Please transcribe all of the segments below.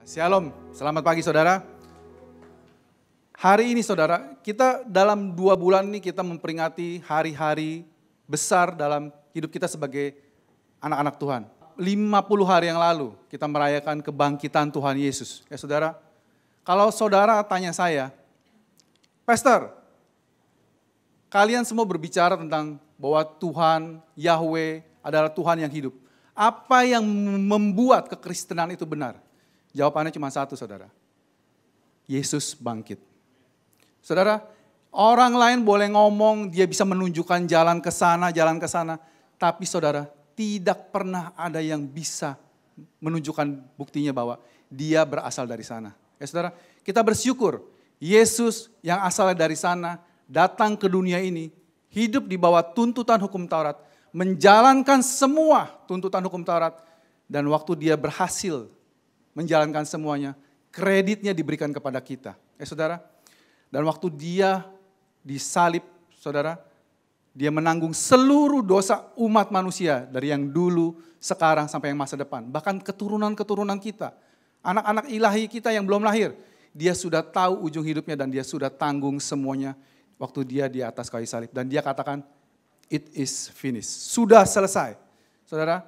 Shalom, selamat pagi saudara. Hari ini saudara, kita dalam 2 bulan ini kita memperingati hari-hari besar dalam hidup kita sebagai anak-anak Tuhan. 50 hari yang lalu kita merayakan kebangkitan Tuhan Yesus. Ya saudara, kalau saudara tanya saya, Pastor, kalian semua berbicara tentang bahwa Tuhan, Yahweh adalah Tuhan yang hidup. Apa yang membuat kekristenan itu benar? Jawabannya cuma satu saudara, Yesus bangkit. Saudara, orang lain boleh ngomong, dia bisa menunjukkan jalan ke sana, tapi saudara, tidak pernah ada yang bisa menunjukkan buktinya bahwa dia berasal dari sana. Ya saudara, kita bersyukur Yesus yang asalnya dari sana datang ke dunia ini, hidup di bawah tuntutan hukum Taurat, menjalankan semua tuntutan hukum Taurat, dan waktu dia berhasil menjalankan semuanya, kreditnya diberikan kepada kita. Ya saudara, dan waktu dia disalib, saudara, dia menanggung seluruh dosa umat manusia dari yang dulu, sekarang sampai yang masa depan. Bahkan keturunan-keturunan kita, anak-anak ilahi kita yang belum lahir, dia sudah tahu ujung hidupnya dan dia sudah tanggung semuanya waktu dia di atas kayu salib. Dan dia katakan, it is finished, sudah selesai. Saudara,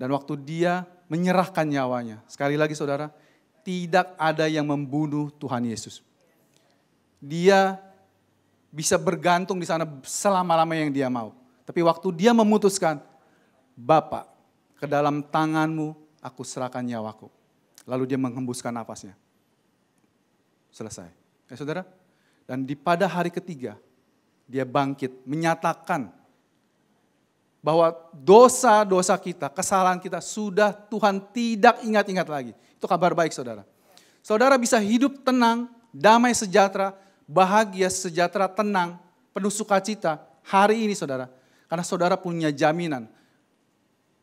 dan waktu dia menyerahkan nyawanya, sekali lagi saudara, tidak ada yang membunuh Tuhan Yesus. Dia bisa bergantung di sana selama-lama yang dia mau. Tapi waktu dia memutuskan, Bapa, ke dalam tanganmu aku serahkan nyawaku. Lalu dia menghembuskan nafasnya. Selesai. Ya saudara, dan pada hari ketiga, dia bangkit, menyatakan bahwa dosa-dosa kita, kesalahan kita sudah Tuhan tidak ingat-ingat lagi. Itu kabar baik saudara. Saudara bisa hidup tenang, damai sejahtera, bahagia sejahtera, tenang, penuh sukacita hari ini saudara. Karena saudara punya jaminan.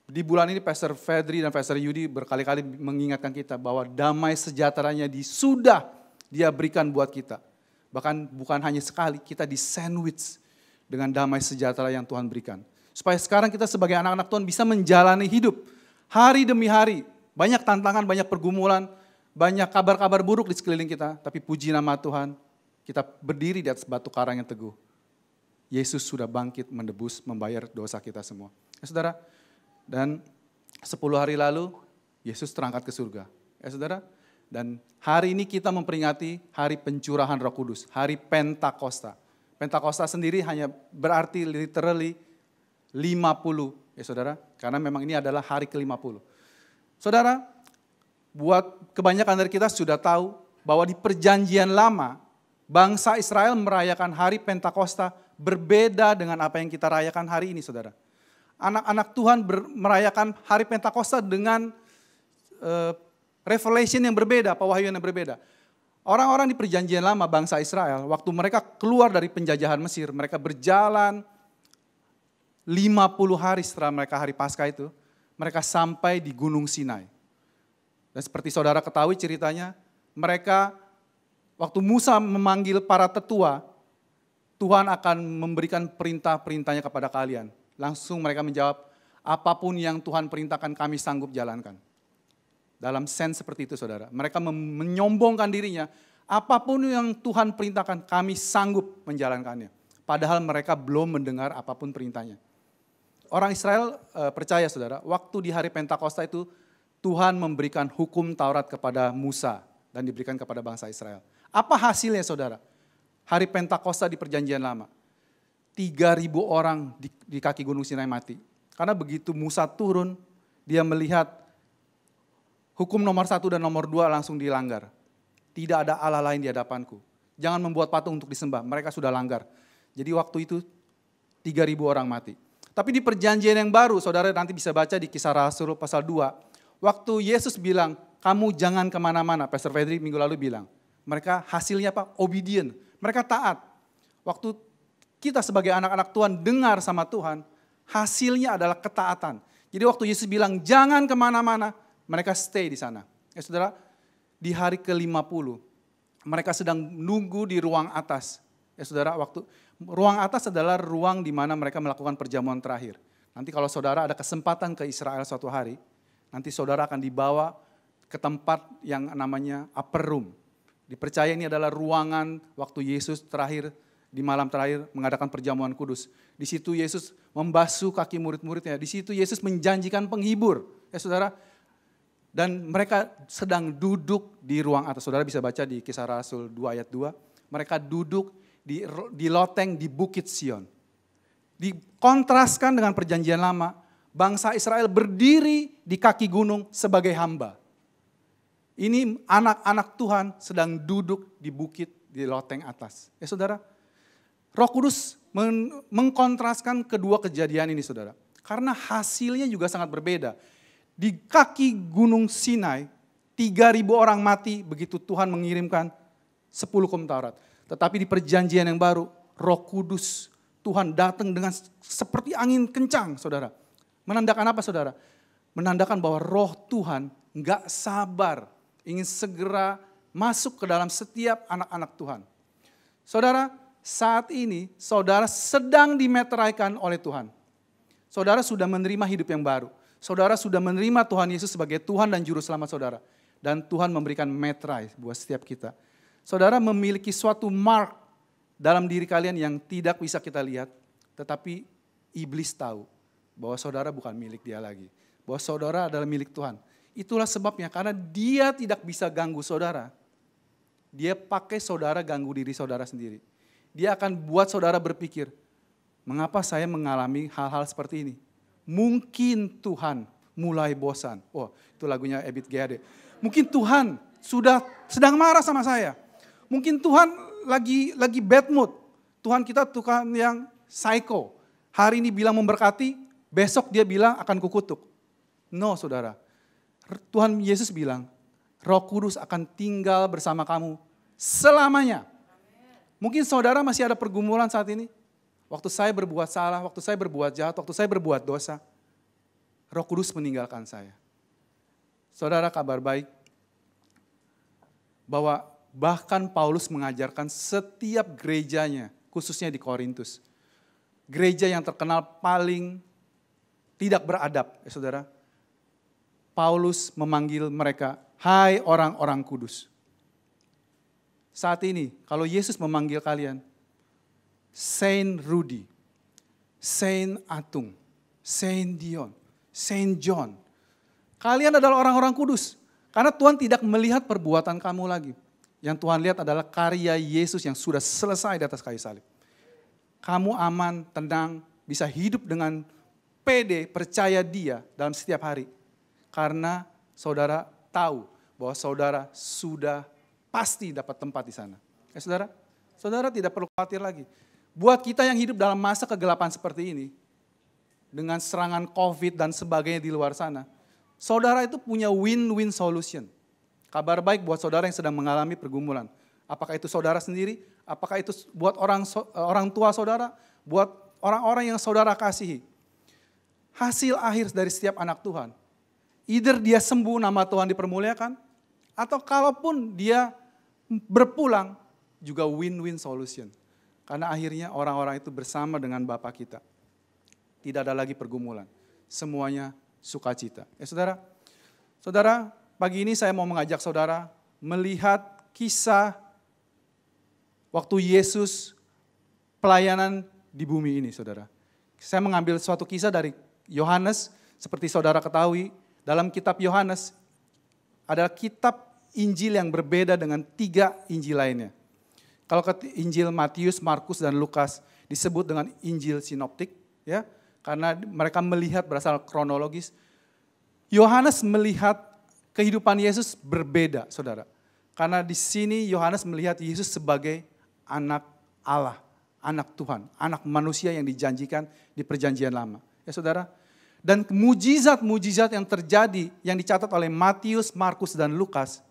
Di bulan ini Pastor Fedri dan Pastor Yudi berkali-kali mengingatkan kita bahwa damai sejahteranya sudah dia berikan buat kita. Bahkan bukan hanya sekali, kita di sandwich dengan damai sejahtera yang Tuhan berikan. Supaya sekarang kita sebagai anak-anak Tuhan bisa menjalani hidup hari demi hari. Banyak tantangan, banyak pergumulan, banyak kabar-kabar buruk di sekeliling kita. Tapi puji nama Tuhan, kita berdiri di atas batu karang yang teguh. Yesus sudah bangkit menebus, membayar dosa kita semua. Ya saudara, dan 10 hari lalu Yesus terangkat ke surga. Ya saudara, dan hari ini kita memperingati hari pencurahan Roh Kudus, hari Pentakosta. Pentakosta sendiri hanya berarti literally 50, ya saudara, karena memang ini adalah hari ke-50. Saudara, buat kebanyakan dari kita sudah tahu bahwa di perjanjian lama, bangsa Israel merayakan hari Pentakosta berbeda dengan apa yang kita rayakan hari ini saudara. Anak-anak Tuhan merayakan hari Pentakosta dengan revelation yang berbeda, pewahyuan yang berbeda. Orang-orang di perjanjian lama bangsa Israel, waktu mereka keluar dari penjajahan Mesir, mereka berjalan 50 hari setelah mereka hari Paskah itu, mereka sampai di Gunung Sinai. Dan seperti saudara ketahui ceritanya, mereka waktu Musa memanggil para tetua, Tuhan akan memberikan perintah-perintahnya kepada kalian. Langsung mereka menjawab, apapun yang Tuhan perintahkan kami sanggup jalankan. Dalam sense seperti itu saudara, mereka menyombongkan dirinya, apapun yang Tuhan perintahkan kami sanggup menjalankannya. Padahal mereka belum mendengar apapun perintahnya. Orang Israel percaya saudara, waktu di hari Pentakosta itu Tuhan memberikan hukum Taurat kepada Musa dan diberikan kepada bangsa Israel. Apa hasilnya saudara? Hari Pentakosta di perjanjian lama. 3.000 orang di kaki Gunung Sinai mati. Karena begitu Musa turun, dia melihat hukum nomor 1 dan nomor 2 langsung dilanggar. Tidak ada Allah lain di hadapanku. Jangan membuat patung untuk disembah, mereka sudah langgar. Jadi waktu itu 3.000 orang mati. Tapi di perjanjian yang baru, saudara nanti bisa baca di Kisah Rasul pasal 2. Waktu Yesus bilang, kamu jangan kemana-mana. Pastor Fedri minggu lalu bilang. Mereka hasilnya apa? Obedient. Mereka taat. Waktu kita sebagai anak-anak Tuhan dengar sama Tuhan, hasilnya adalah ketaatan. Jadi waktu Yesus bilang, jangan kemana-mana, mereka stay di sana. Ya saudara, di hari ke-50, mereka sedang nunggu di ruang atas. Ya saudara, ruang atas adalah ruang di mana mereka melakukan perjamuan terakhir. Nanti kalau saudara ada kesempatan ke Israel suatu hari, nanti saudara akan dibawa ke tempat yang namanya upper room. Dipercaya ini adalah ruangan waktu Yesus terakhir, di malam terakhir mengadakan perjamuan kudus. Di situ Yesus membasuh kaki murid-muridnya. Di situ Yesus menjanjikan penghibur. Ya saudara, dan mereka sedang duduk di ruang atas. Saudara bisa baca di Kisah Rasul 2 ayat 2. Mereka duduk di loteng di Bukit Sion. Dikontraskan dengan perjanjian lama. Bangsa Israel berdiri di kaki gunung sebagai hamba. Ini anak-anak Tuhan sedang duduk di bukit di loteng atas. Ya saudara, Roh Kudus mengkontraskan kedua kejadian ini saudara. Karena hasilnya juga sangat berbeda. Di kaki gunung Sinai, 3.000 orang mati begitu Tuhan mengirimkan 10 hukum Taurat. Tetapi di perjanjian yang baru, Roh Kudus Tuhan datang dengan seperti angin kencang saudara. Menandakan apa saudara? Menandakan bahwa Roh Tuhan enggak sabar, ingin segera masuk ke dalam setiap anak-anak Tuhan. Saudara, saat ini saudara sedang dimeteraikan oleh Tuhan. Saudara sudah menerima hidup yang baru. Saudara sudah menerima Tuhan Yesus sebagai Tuhan dan Juru Selamat saudara. Dan Tuhan memberikan meterai buat setiap kita. Saudara memiliki suatu mark dalam diri kalian yang tidak bisa kita lihat. Tetapi iblis tahu bahwa saudara bukan milik dia lagi. Bahwa saudara adalah milik Tuhan. Itulah sebabnya karena dia tidak bisa ganggu saudara. Dia pakai saudara ganggu diri saudara sendiri. Dia akan buat saudara berpikir, mengapa saya mengalami hal-hal seperti ini? Mungkin Tuhan mulai bosan. Oh, itu lagunya Ebit G.A.D. Mungkin Tuhan sedang marah sama saya. Mungkin Tuhan lagi bad mood. Tuhan kita Tuhan yang psycho. Hari ini bilang memberkati, besok dia bilang akan kukutuk. No saudara. Tuhan Yesus bilang, Roh Kudus akan tinggal bersama kamu selamanya. Mungkin saudara masih ada pergumulan saat ini. Waktu saya berbuat salah, waktu saya berbuat jahat, waktu saya berbuat dosa. Roh Kudus meninggalkan saya. Saudara, kabar baik bahwa bahkan Paulus mengajarkan setiap gerejanya, khususnya di Korintus. Gereja yang terkenal paling tidak beradab, ya saudara. Paulus memanggil mereka, hai orang-orang kudus. Saat ini, kalau Yesus memanggil kalian, Saint Rudy, Saint Atung, Saint Dion, Saint John. Kalian adalah orang-orang kudus. Karena Tuhan tidak melihat perbuatan kamu lagi. Yang Tuhan lihat adalah karya Yesus yang sudah selesai di atas kayu salib. Kamu aman, tenang, bisa hidup dengan pede, percaya Dia dalam setiap hari. Karena saudara tahu bahwa saudara sudah pasti dapat tempat di sana. Ya saudara, saudara tidak perlu khawatir lagi. Buat kita yang hidup dalam masa kegelapan seperti ini, dengan serangan COVID dan sebagainya di luar sana, saudara itu punya win-win solution. Kabar baik buat saudara yang sedang mengalami pergumulan. Apakah itu saudara sendiri, apakah itu buat orang tua saudara, buat orang-orang yang saudara kasihi. Hasil akhir dari setiap anak Tuhan, either dia sembuh nama Tuhan dipermuliakan, atau kalaupun dia berpulang juga win-win solution. Karena akhirnya orang-orang itu bersama dengan Bapa kita. Tidak ada lagi pergumulan. Semuanya sukacita. Ya saudara, pagi ini saya mau mengajak saudara melihat kisah waktu Yesus pelayanan di bumi ini saudara. Saya mengambil suatu kisah dari Yohanes, seperti saudara ketahui, dalam kitab Yohanes adalah kitab Injil yang berbeda dengan 3 Injil lainnya. Kalau Injil Matius, Markus, dan Lukas disebut dengan Injil sinoptik, ya, karena mereka melihat berasal kronologis. Yohanes melihat kehidupan Yesus berbeda, saudara. Karena di sini Yohanes melihat Yesus sebagai anak Allah, anak Tuhan, anak manusia yang dijanjikan di perjanjian lama. Ya saudara, dan mujizat-mujizat yang terjadi, yang dicatat oleh Matius, Markus, dan Lukas,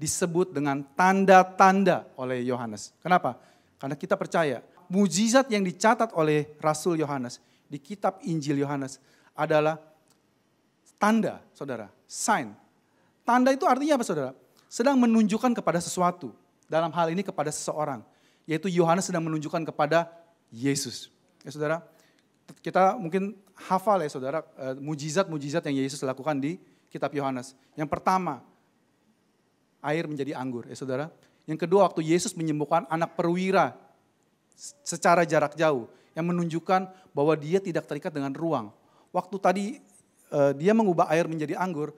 disebut dengan tanda-tanda oleh Yohanes. Kenapa? Karena kita percaya, mujizat yang dicatat oleh Rasul Yohanes, di kitab Injil Yohanes, adalah tanda, saudara, sign. Tanda itu artinya apa saudara? Sedang menunjukkan kepada sesuatu, dalam hal ini kepada seseorang, yaitu Yohanes sedang menunjukkan kepada Yesus. Ya saudara, kita mungkin hafal ya saudara, mujizat-mujizat yang Yesus lakukan di kitab Yohanes. Yang pertama, air menjadi anggur, ya saudara. Yang kedua, waktu Yesus menyembuhkan anak perwira secara jarak jauh, yang menunjukkan bahwa dia tidak terikat dengan ruang. Waktu tadi dia mengubah air menjadi anggur,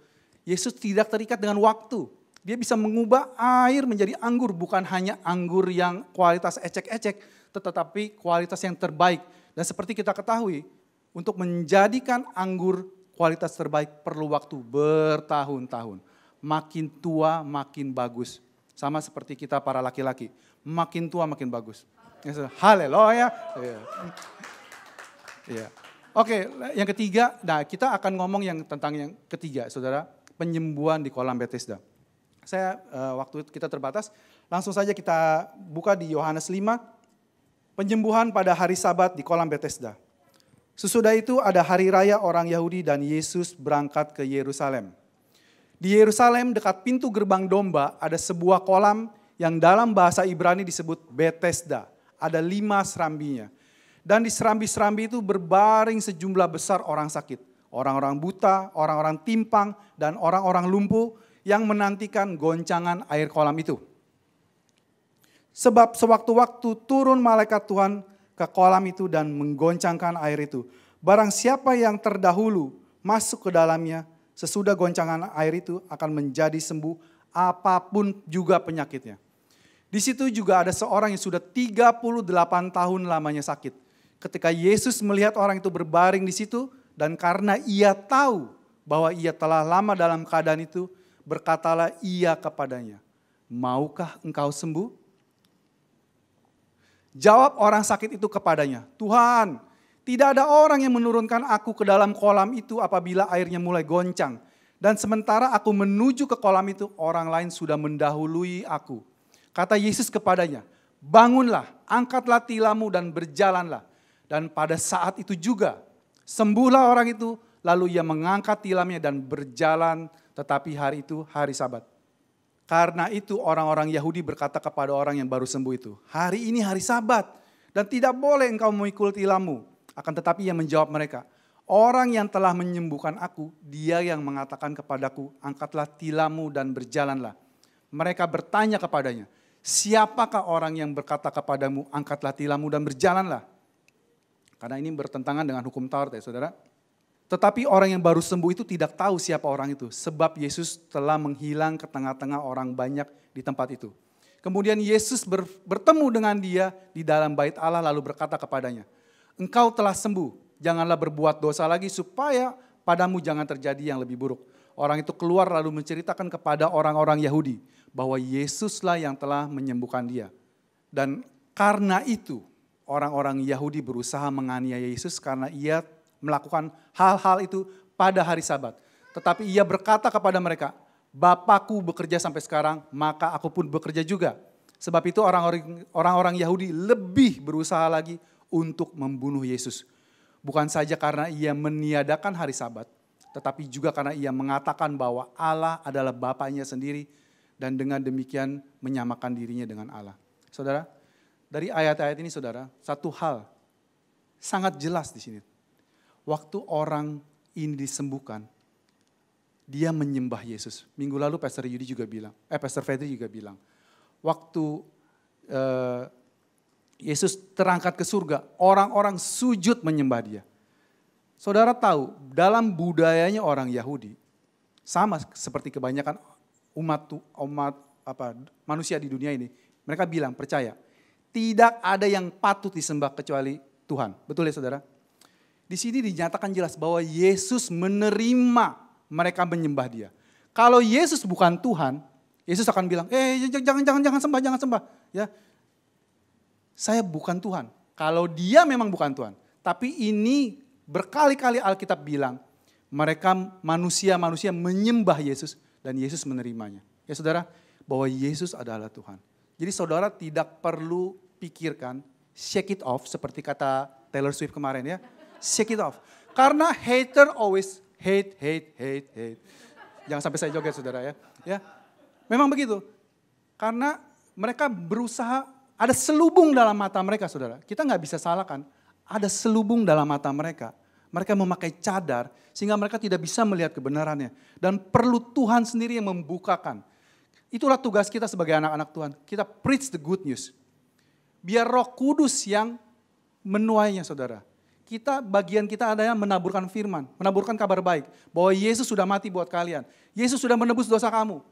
Yesus tidak terikat dengan waktu. Dia bisa mengubah air menjadi anggur, bukan hanya anggur yang kualitas ecek-ecek, tetapi kualitas yang terbaik. Dan seperti kita ketahui, untuk menjadikan anggur kualitas terbaik perlu waktu bertahun-tahun. Makin tua makin bagus. Sama seperti kita para laki-laki, makin tua makin bagus. Haleluya. Ya. Oke, yang ketiga, nah kita akan ngomong tentang yang ketiga, saudara, penyembuhan di kolam Bethesda. Waktu kita terbatas, langsung saja kita buka di Yohanes 5, penyembuhan pada hari Sabat di kolam Bethesda. Sesudah itu ada hari raya orang Yahudi dan Yesus berangkat ke Yerusalem. Di Yerusalem dekat pintu gerbang domba ada sebuah kolam yang dalam bahasa Ibrani disebut Bethesda. Ada 5 serambinya. Dan di serambi-serambi itu berbaring sejumlah besar orang sakit. Orang-orang buta, orang-orang timpang, dan orang-orang lumpuh yang menantikan goncangan air kolam itu. Sebab sewaktu-waktu turun malaikat Tuhan ke kolam itu dan menggoncangkan air itu. Barang siapa yang terdahulu masuk ke dalamnya, sesudah goncangan air itu akan menjadi sembuh apapun juga penyakitnya. Di situ juga ada seorang yang sudah 38 tahun lamanya sakit. Ketika Yesus melihat orang itu berbaring di situ dan karena ia tahu bahwa ia telah lama dalam keadaan itu, berkatalah ia kepadanya, "Maukah engkau sembuh?" Jawab orang sakit itu kepadanya, "Tuhan, tidak ada orang yang menurunkan aku ke dalam kolam itu apabila airnya mulai goncang. Dan sementara aku menuju ke kolam itu, orang lain sudah mendahului aku." Kata Yesus kepadanya, "Bangunlah, angkatlah tilammu dan berjalanlah." Dan pada saat itu juga, sembuhlah orang itu, lalu ia mengangkat tilamnya dan berjalan, tetapi hari itu hari Sabat. Karena itu orang-orang Yahudi berkata kepada orang yang baru sembuh itu, "Hari ini hari Sabat dan tidak boleh engkau memikul tilammu." Akan tetapi ia menjawab mereka, "Orang yang telah menyembuhkan aku, dia yang mengatakan kepadaku, angkatlah tilammu dan berjalanlah." Mereka bertanya kepadanya, "Siapakah orang yang berkata kepadamu, angkatlah tilammu dan berjalanlah?" Karena ini bertentangan dengan hukum Taurat, ya saudara. Tetapi orang yang baru sembuh itu tidak tahu siapa orang itu, sebab Yesus telah menghilang ke tengah-tengah orang banyak di tempat itu. Kemudian Yesus bertemu dengan dia di dalam bait Allah lalu berkata kepadanya, "Engkau telah sembuh, janganlah berbuat dosa lagi supaya padamu jangan terjadi yang lebih buruk." Orang itu keluar lalu menceritakan kepada orang-orang Yahudi bahwa Yesuslah yang telah menyembuhkan dia. Dan karena itu orang-orang Yahudi berusaha menganiaya Yesus karena ia melakukan hal-hal itu pada hari Sabat. Tetapi ia berkata kepada mereka, "Bapakku bekerja sampai sekarang, maka aku pun bekerja juga." Sebab itu orang-orang Yahudi lebih berusaha lagi untuk membunuh Yesus. Bukan saja karena ia meniadakan hari Sabat, tetapi juga karena ia mengatakan bahwa Allah adalah Bapaknya sendiri dan dengan demikian menyamakan dirinya dengan Allah. Saudara, dari ayat-ayat ini saudara, satu hal sangat jelas di sini. Waktu orang ini disembuhkan, dia menyembah Yesus. Minggu lalu Pastor Fedri juga bilang, waktu Yesus terangkat ke surga, orang-orang sujud menyembah dia. Saudara tahu, dalam budayanya orang Yahudi, sama seperti kebanyakan manusia di dunia ini, mereka bilang, percaya, tidak ada yang patut disembah kecuali Tuhan. Betul ya saudara? Di sini dinyatakan jelas bahwa Yesus menerima mereka menyembah dia. Kalau Yesus bukan Tuhan, Yesus akan bilang, jangan sembah. Ya, saya bukan Tuhan. Kalau dia memang bukan Tuhan. Tapi ini berkali-kali Alkitab bilang, mereka manusia-manusia menyembah Yesus dan Yesus menerimanya. Ya saudara, bahwa Yesus adalah Tuhan. Jadi saudara tidak perlu pikirkan, shake it off seperti kata Taylor Swift kemarin ya. Shake it off. Karena hater always hate. Jangan sampai saya joget saudara ya. Memang begitu. Karena mereka berusaha, ada selubung dalam mata mereka saudara. Kita gak bisa salahkan. Ada selubung dalam mata mereka. Mereka memakai cadar sehingga mereka tidak bisa melihat kebenarannya. Dan perlu Tuhan sendiri yang membukakan. Itulah tugas kita sebagai anak-anak Tuhan. Kita preach the good news. Biar Roh Kudus yang menuainya, saudara. Bagian kita adalah menaburkan firman, menaburkan kabar baik. Bahwa Yesus sudah mati buat kalian. Yesus sudah menebus dosa kamu.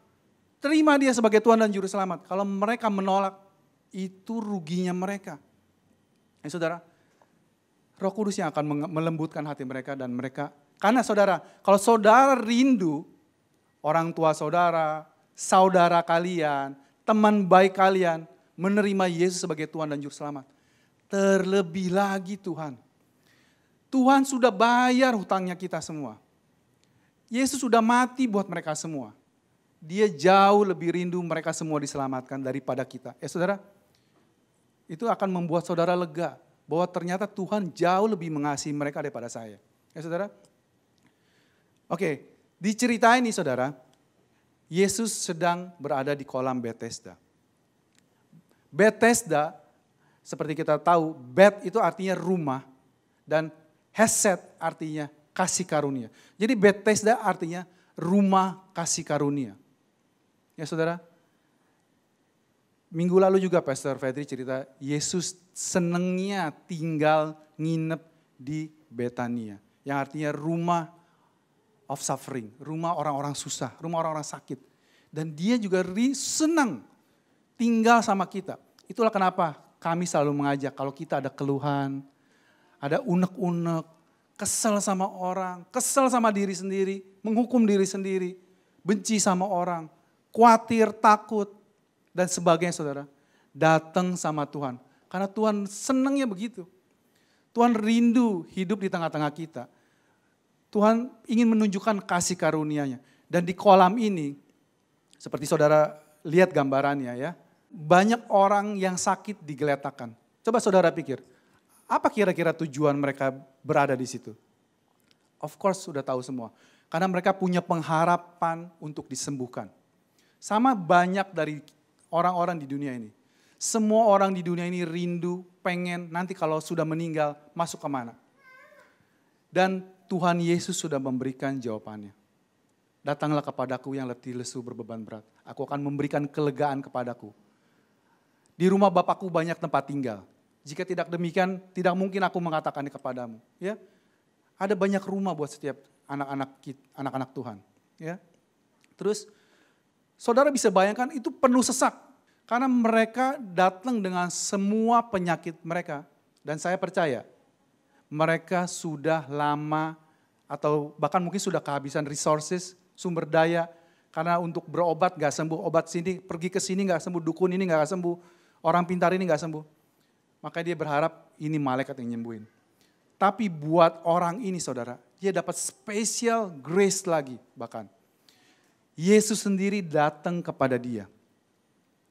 Terima dia sebagai Tuhan dan Juru Selamat. Kalau mereka menolak, itu ruginya mereka. Saudara, Roh Kudus yang akan melembutkan hati mereka dan mereka. Karena saudara, kalau saudara rindu orang tua saudara, saudara kalian, teman baik kalian menerima Yesus sebagai Tuhan dan Juru Selamat. Terlebih lagi Tuhan sudah bayar hutangnya kita semua. Yesus sudah mati buat mereka semua. Dia jauh lebih rindu mereka semua diselamatkan daripada kita. Saudara, itu akan membuat saudara lega bahwa ternyata Tuhan jauh lebih mengasihi mereka daripada saya. Saudara. Oke, di cerita ini saudara, Yesus sedang berada di kolam Bethesda. Bethesda, seperti kita tahu, Beth itu artinya rumah dan Hesed artinya kasih karunia. Jadi Bethesda artinya rumah kasih karunia. Ya saudara, minggu lalu juga Pastor Fedri cerita Yesus senengnya tinggal nginep di Betania. Yang artinya rumah of suffering, rumah orang-orang susah, rumah orang-orang sakit. Dan dia juga senang tinggal sama kita. Itulah kenapa kami selalu mengajak kalau kita ada keluhan, ada unek-unek, kesel sama orang, kesel sama diri sendiri, menghukum diri sendiri, benci sama orang, khawatir, takut, dan sebagainya saudara. Datang sama Tuhan. Karena Tuhan senangnya begitu. Tuhan rindu hidup di tengah-tengah kita. Tuhan ingin menunjukkan kasih karunia-Nya. Dan di kolam ini, seperti saudara lihat gambarannya ya, banyak orang yang sakit digeletakkan. Coba saudara pikir, apa kira-kira tujuan mereka berada di situ? Of course sudah tahu semua. Karena mereka punya pengharapan untuk disembuhkan. Sama banyak dari orang-orang di dunia ini. Semua orang di dunia ini rindu, pengen nanti kalau sudah meninggal masuk kemana. Dan Tuhan Yesus sudah memberikan jawabannya. Datanglah kepadaku yang letih lesu berbeban berat. Aku akan memberikan kelegaan kepadaku. Di rumah Bapakku banyak tempat tinggal. Jika tidak demikian, tidak mungkin aku mengatakannya kepadamu. Ya, ada banyak rumah buat setiap anak-anak Tuhan. Ya, terus saudara bisa bayangkan itu penuh sesak. Karena mereka datang dengan semua penyakit mereka. Dan saya percaya mereka sudah lama atau bahkan mungkin sudah kehabisan resources, sumber daya. Karena untuk berobat gak sembuh, obat sini, pergi ke sini gak sembuh, dukun ini gak sembuh, orang pintar ini gak sembuh. Maka dia berharap ini malaikat yang nyembuhin. Tapi buat orang ini saudara, dia dapat special grace lagi bahkan. Yesus sendiri datang kepada dia.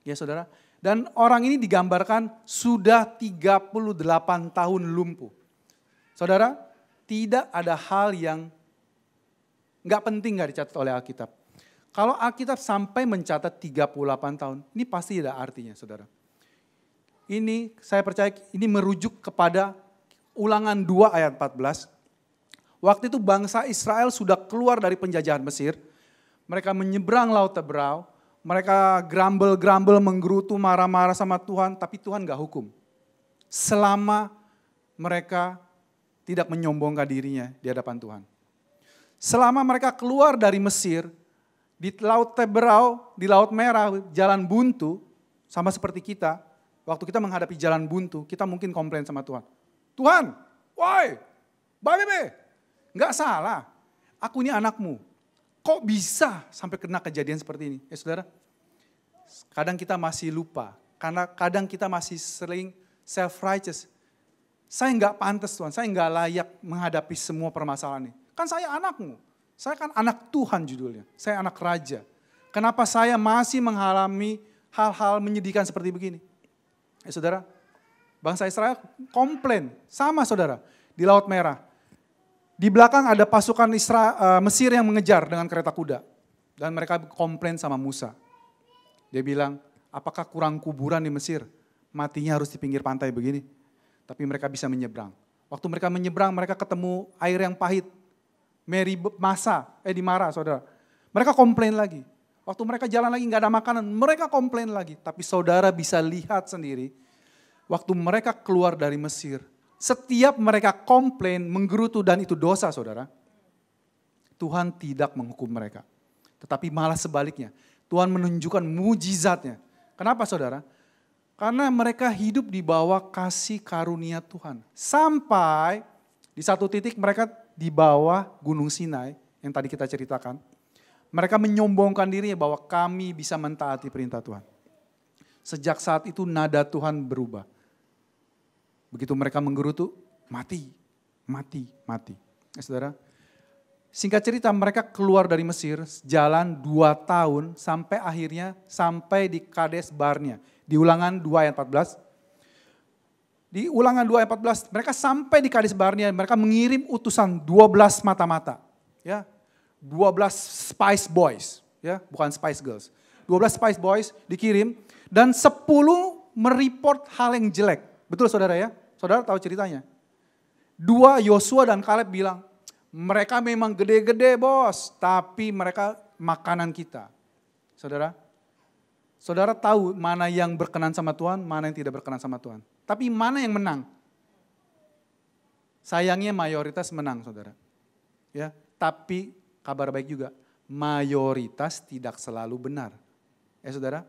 Ya saudara, dan orang ini digambarkan sudah 38 tahun lumpuh. Saudara, tidak ada hal yang gak penting gak dicatat oleh Alkitab. Kalau Alkitab sampai mencatat 38 tahun, ini pasti ada artinya saudara. Ini saya percaya ini merujuk kepada Ulangan 2 ayat 14. Waktu itu bangsa Israel sudah keluar dari penjajahan Mesir. Mereka menyeberang Laut Teberau. Mereka grumble, menggerutu, marah-marah sama Tuhan. Tapi Tuhan gak hukum. Selama mereka tidak menyombongkan dirinya di hadapan Tuhan. Selama mereka keluar dari Mesir, di Laut Teberau, di Laut Merah, jalan buntu, sama seperti kita. Waktu kita menghadapi jalan buntu, kita mungkin komplain sama Tuhan. Tuhan, woi, Bebe, gak salah. Aku ini anakmu. Kok bisa sampai kena kejadian seperti ini? Ya saudara, kadang kita masih lupa. Karena kadang kita masih sering self-righteous. Saya gak pantas Tuhan, saya gak layak menghadapi semua permasalahan ini. Kan saya anakmu. Saya kan anak Tuhan judulnya. Saya anak raja. Kenapa saya masih mengalami hal-hal menyedihkan seperti begini? Ya saudara, bangsa Israel komplain sama saudara di Laut Merah. Di belakang ada pasukan Mesir yang mengejar dengan kereta kuda. Dan mereka komplain sama Musa. Dia bilang, apakah kurang kuburan di Mesir? Matinya harus di pinggir pantai begini. Tapi mereka bisa menyeberang. Waktu mereka menyeberang, mereka ketemu air yang pahit. Dimarah saudara. Mereka komplain lagi. Waktu mereka jalan lagi nggak ada makanan, mereka komplain lagi. Tapi saudara bisa lihat sendiri, waktu mereka keluar dari Mesir, setiap mereka komplain, menggerutu dan itu dosa saudara, Tuhan tidak menghukum mereka. Tetapi malah sebaliknya, Tuhan menunjukkan mujizatnya. Kenapa saudara? Karena mereka hidup di bawah kasih karunia Tuhan. Sampai di satu titik mereka di bawah Gunung Sinai yang tadi kita ceritakan. Mereka menyombongkan dirinya bahwa kami bisa mentaati perintah Tuhan. Sejak saat itu nada Tuhan berubah. Begitu mereka menggerutu, mati. Ya, saudara, singkat cerita mereka keluar dari Mesir, jalan 2 tahun sampai akhirnya sampai di Kades Barnea. Di Ulangan 2 ayat 14. Di Ulangan 2 ayat 14, mereka sampai di Kades Barnea, mereka mengirim utusan 12 mata-mata. Ya, 12 Spice Boys, ya, bukan Spice Girls. 12 Spice Boys dikirim dan 10 mereport hal yang jelek. Betul saudara ya? Saudara tahu ceritanya. 2 Yosua dan Kaleb bilang, mereka memang gede-gede bos, tapi mereka makanan kita. Saudara tahu mana yang berkenan sama Tuhan, mana yang tidak berkenan sama Tuhan. Tapi mana yang menang? Sayangnya mayoritas menang saudara. Ya, tapi kabar baik juga, mayoritas tidak selalu benar. Ya saudara,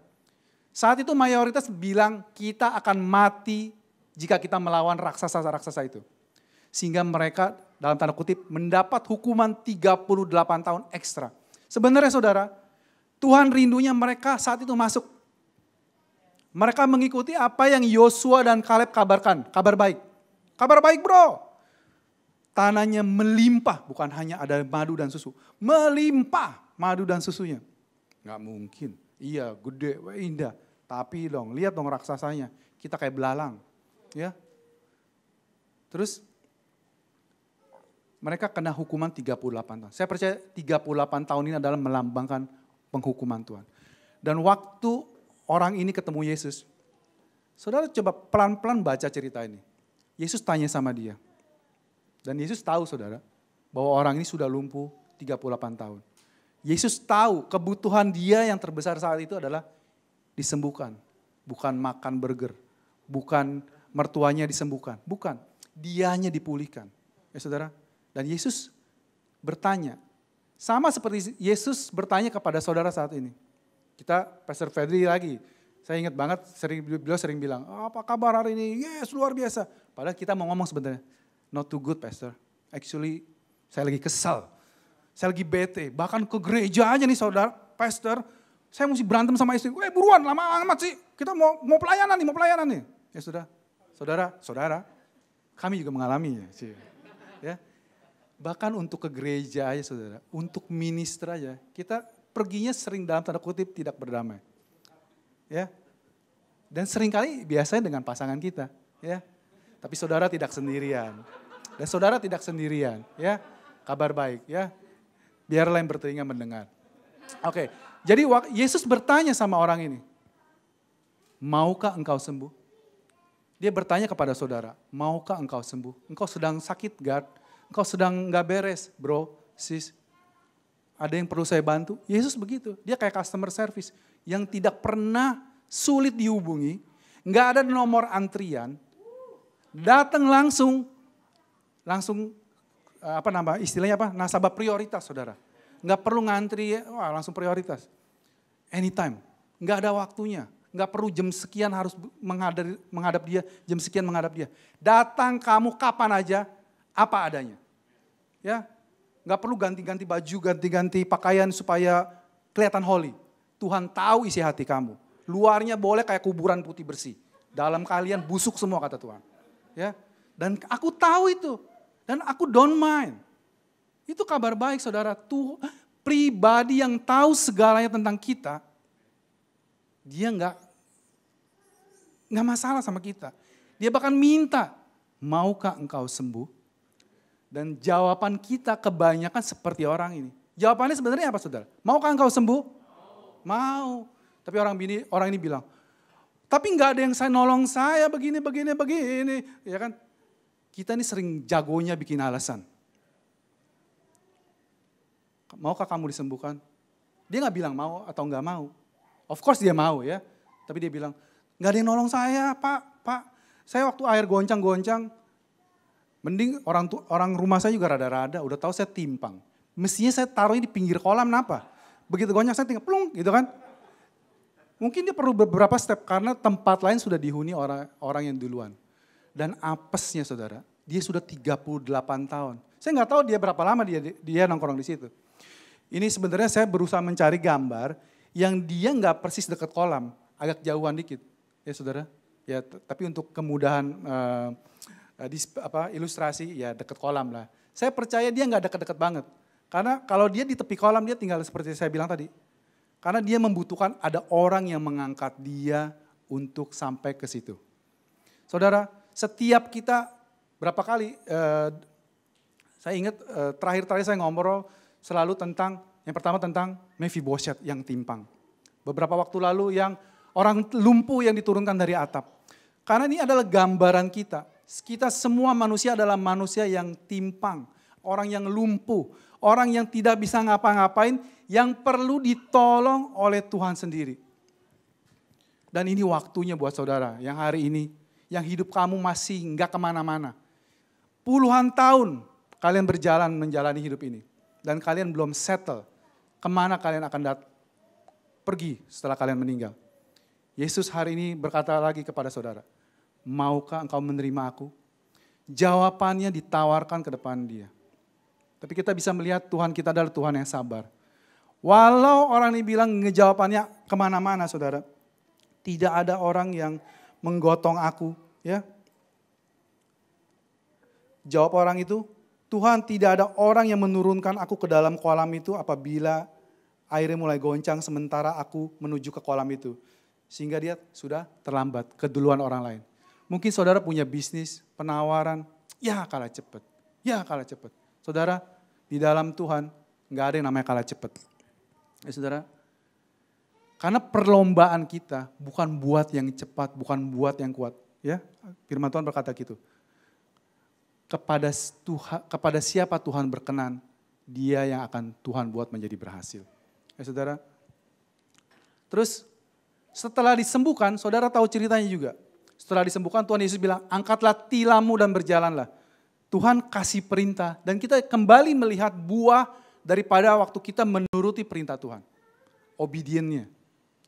saat itu mayoritas bilang kita akan mati jika kita melawan raksasa-raksasa itu. Sehingga mereka dalam tanda kutip mendapat hukuman 38 tahun ekstra. Sebenarnya saudara, Tuhan rindunya mereka saat itu masuk. Mereka mengikuti apa yang Yosua dan Kaleb kabarkan, kabar baik. Kabar baik bro. Tanahnya melimpah, bukan hanya ada madu dan susu. Melimpah madu dan susunya. Gak mungkin, iya gede, indah. Tapi dong, lihat dong raksasanya, kita kayak belalang. Ya. Terus mereka kena hukuman 38 tahun. Saya percaya 38 tahun ini adalah melambangkan penghukuman Tuhan. Dan waktu orang ini ketemu Yesus, saudara coba pelan-pelan baca cerita ini. Yesus tanya sama dia. Dan Yesus tahu saudara, bahwa orang ini sudah lumpuh 38 tahun. Yesus tahu kebutuhan dia yang terbesar saat itu adalah disembuhkan. Bukan makan burger, bukan mertuanya disembuhkan, bukan. Dianya dipulihkan. Ya saudara, dan Yesus bertanya, sama seperti Yesus bertanya kepada saudara saat ini. Kita, Pastor Fedri lagi, saya ingat banget beliau sering bilang, apa kabar hari ini? Yes, luar biasa. Padahal kita mau ngomong sebenarnya, not too good pastor. Actually saya lagi kesal. Saya lagi bete. Bahkan ke gereja aja nih saudara, pastor. Saya mesti berantem sama istri. Buruan lama amat sih. Kita mau pelayanan nih. Ya sudah. Saudara. Kami juga mengalami ya. Bahkan untuk ke gereja aja saudara. Untuk minister aja. Kita perginya sering dalam tanda kutip tidak berdamai. Ya. Dan seringkali biasanya dengan pasangan kita. Ya. Tapi saudara tidak sendirian. Dan saudara tidak sendirian, ya. Kabar baik, ya. Biarlah yang bertelinga mendengar. Oke, jadi Yesus bertanya sama orang ini. Maukah engkau sembuh? Dia bertanya kepada saudara, maukah engkau sembuh? Engkau sedang sakit, God. Engkau sedang gak beres, bro, sis. Ada yang perlu saya bantu? Yesus begitu, dia kayak customer service. Yang tidak pernah sulit dihubungi, gak ada nomor antrian. Datang langsung istilahnya apa? Nasabah prioritas saudara. Nggak perlu ngantri, langsung prioritas. Anytime, nggak ada waktunya. Nggak perlu jam sekian harus menghadap dia, jam sekian menghadap dia. Datang kamu kapan aja, apa adanya. Ya, nggak perlu ganti-ganti baju, ganti-ganti pakaian supaya kelihatan holy. Tuhan tahu isi hati kamu. Luarnya boleh kayak kuburan putih bersih. Dalam kalian busuk semua kata Tuhan. Ya, dan aku tahu itu, dan aku don't mind. Itu kabar baik saudara, tuh pribadi yang tahu segalanya tentang kita, dia nggak masalah sama kita. Dia bahkan minta, maukah engkau sembuh? Dan jawaban kita kebanyakan seperti orang ini. Jawabannya sebenarnya apa saudara? Maukah engkau sembuh? Mau. Tapi orang ini bilang, tapi nggak ada yang nolong saya begini. Ya kan? Kita ini sering jagonya bikin alasan. Maukah kamu disembuhkan? Dia nggak bilang mau atau nggak mau. Of course dia mau ya. Tapi dia bilang, nggak ada yang nolong saya Pak. Saya waktu air goncang-goncang, mending orang rumah saya juga rada-rada, udah tahu saya timpang. Mestinya saya taruhnya di pinggir kolam, kenapa? Begitu goncang saya tinggal plung gitu kan. Mungkin dia perlu beberapa step karena tempat lain sudah dihuni orang yang duluan. Dan apesnya saudara, dia sudah 38 tahun. Saya nggak tahu dia berapa lama dia nongkrong di situ. Ini sebenarnya saya berusaha mencari gambar yang dia nggak persis dekat kolam, agak jauhan dikit. Ya saudara, ya tapi untuk kemudahan ilustrasi ya dekat kolam lah. Saya percaya dia nggak dekat-dekat banget. Karena kalau dia di tepi kolam dia tinggal seperti saya bilang tadi. Karena dia membutuhkan ada orang yang mengangkat dia untuk sampai ke situ. Saudara, setiap kita berapa kali, saya ingat terakhir saya ngobrol selalu tentang, yang pertama tentang Mephibosheth yang timpang. Beberapa waktu lalu yang orang lumpuh yang diturunkan dari atap. Karena ini adalah gambaran kita. Kita semua manusia adalah manusia yang timpang. Orang yang lumpuh, orang yang tidak bisa ngapa-ngapain, yang perlu ditolong oleh Tuhan sendiri. Dan ini waktunya buat saudara yang hari ini, yang hidup kamu masih nggak kemana-mana. Puluhan tahun kalian berjalan menjalani hidup ini. Dan kalian belum settle kemana kalian akan pergi setelah kalian meninggal. Yesus hari ini berkata lagi kepada saudara, maukah engkau menerima aku? Jawabannya ditawarkan ke depan dia. Tapi kita bisa melihat Tuhan kita adalah Tuhan yang sabar. Walau orang ini bilang ngejawabannya kemana-mana saudara. Tidak ada orang yang menggotong aku. Ya. Jawab orang itu, Tuhan tidak ada orang yang menurunkan aku ke dalam kolam itu apabila airnya mulai goncang sementara aku menuju ke kolam itu. Sehingga dia sudah terlambat keduluan orang lain. Mungkin saudara punya bisnis, penawaran, ya kalah cepat. Ya kalah cepat. Saudara, di dalam Tuhan nggak ada yang namanya kalah cepat. Ya saudara, karena perlombaan kita bukan buat yang cepat, bukan buat yang kuat. Ya, firman Tuhan berkata gitu. Kepada siapa Tuhan berkenan, dia yang akan Tuhan buat menjadi berhasil. Ya saudara. Terus setelah disembuhkan, saudara tahu ceritanya juga. Setelah disembuhkan Tuhan Yesus bilang, angkatlah tilammu dan berjalanlah. Tuhan kasih perintah dan kita kembali melihat buah daripada waktu kita menuruti perintah Tuhan. Obedientnya.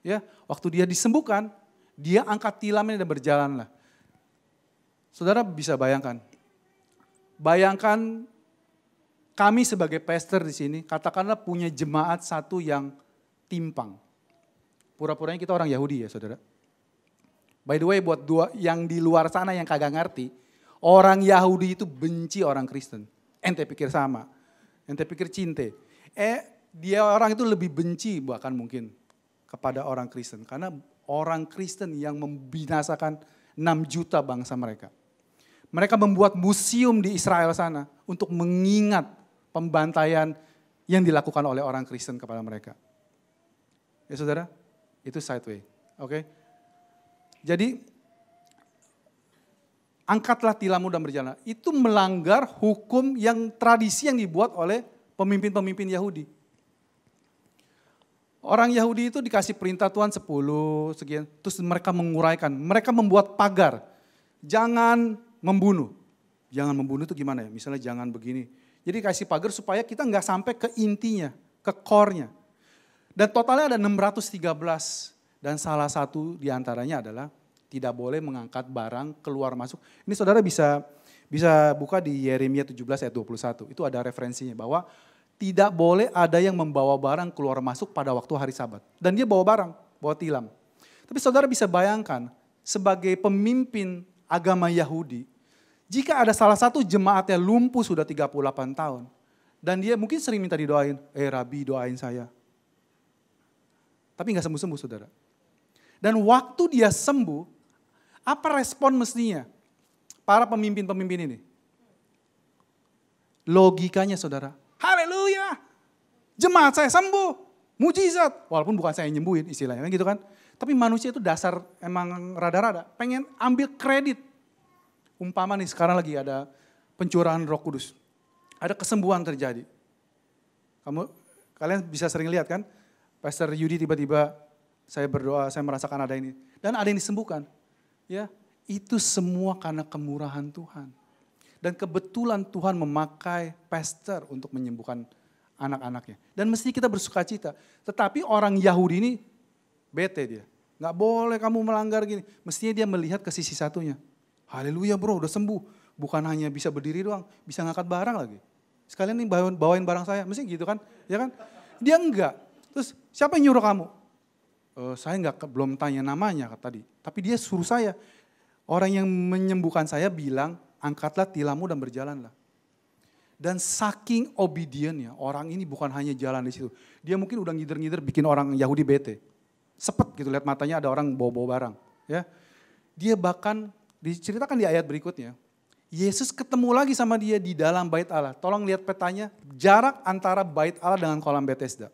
Ya, waktu dia disembuhkan, dia angkat tilamnya dan berjalanlah. Saudara bisa bayangkan. Bayangkan kami sebagai pastor di sini, katakanlah punya jemaat satu yang timpang. Pura-puranya kita orang Yahudi ya saudara. By the way buat yang di luar sana yang kagak ngerti, orang Yahudi itu benci orang Kristen. Ente pikir sama, ente pikir cinte. Dia orang itu lebih benci bahkan mungkin kepada orang Kristen. Karena orang Kristen yang membinasakan 6 juta bangsa mereka. Mereka membuat museum di Israel sana untuk mengingat pembantaian yang dilakukan oleh orang Kristen kepada mereka. Ya saudara, itu sideway. Oke. Jadi, angkatlah tilammu dan berjalan. Itu melanggar hukum yang tradisi yang dibuat oleh pemimpin-pemimpin Yahudi. Orang Yahudi itu dikasih perintah Tuhan 10 sekian, terus mereka menguraikan. Mereka membuat pagar. Jangan membunuh. Jangan membunuh itu gimana ya? Misalnya jangan begini. Jadi kasih pagar supaya kita nggak sampai ke intinya, ke core-nya. Dan totalnya ada 613. Dan salah satu diantaranya adalah tidak boleh mengangkat barang keluar masuk. Ini saudara bisa buka di Yeremia 17 ayat 21. Itu ada referensinya bahwa tidak boleh ada yang membawa barang keluar masuk pada waktu hari Sabat. Dan dia bawa barang, bawa tilam. Tapi saudara bisa bayangkan sebagai pemimpin agama Yahudi, jika ada salah satu jemaatnya lumpuh sudah 38 tahun, dan dia mungkin sering minta didoain, Rabi doain saya. Tapi gak sembuh-sembuh saudara. Dan waktu dia sembuh, apa respon mestinya para pemimpin-pemimpin ini? Logikanya saudara, haleluya, jemaat saya sembuh, mujizat. Walaupun bukan saya yang nyembuhin istilahnya gitu kan. Tapi manusia itu dasar emang rada-rada, pengen ambil kredit. Umpama nih sekarang lagi ada pencurahan Roh Kudus. Ada kesembuhan terjadi. Kalian bisa sering lihat kan? Pastor Yudi tiba-tiba saya berdoa, saya merasakan ada ini. Dan ada yang disembuhkan. Ya, itu semua karena kemurahan Tuhan. Dan kebetulan Tuhan memakai pastor untuk menyembuhkan anak-anaknya. Dan mesti kita bersuka cita. Tetapi orang Yahudi ini bete dia. Gak boleh kamu melanggar gini. Mestinya dia melihat ke sisi satunya. Haleluya bro, udah sembuh. Bukan hanya bisa berdiri doang, bisa ngangkat barang lagi. Sekalian nih bawain barang saya, mesti gitu kan? Ya kan? Dia enggak. Terus siapa yang nyuruh kamu? Saya belum tanya namanya tadi. Tapi dia suruh saya. Orang yang menyembuhkan saya bilang, angkatlah tilammu dan berjalanlah. Dan saking obedientnya, orang ini bukan hanya jalan di situ. Dia mungkin udah ngider-ngider bikin orang Yahudi bete. Sepet gitu, lihat matanya ada orang bawa-bawa barang. Ya, dia bahkan diceritakan di ayat berikutnya. Yesus ketemu lagi sama dia di dalam bait Allah. Tolong lihat petanya, jarak antara bait Allah dengan kolam Bethesda.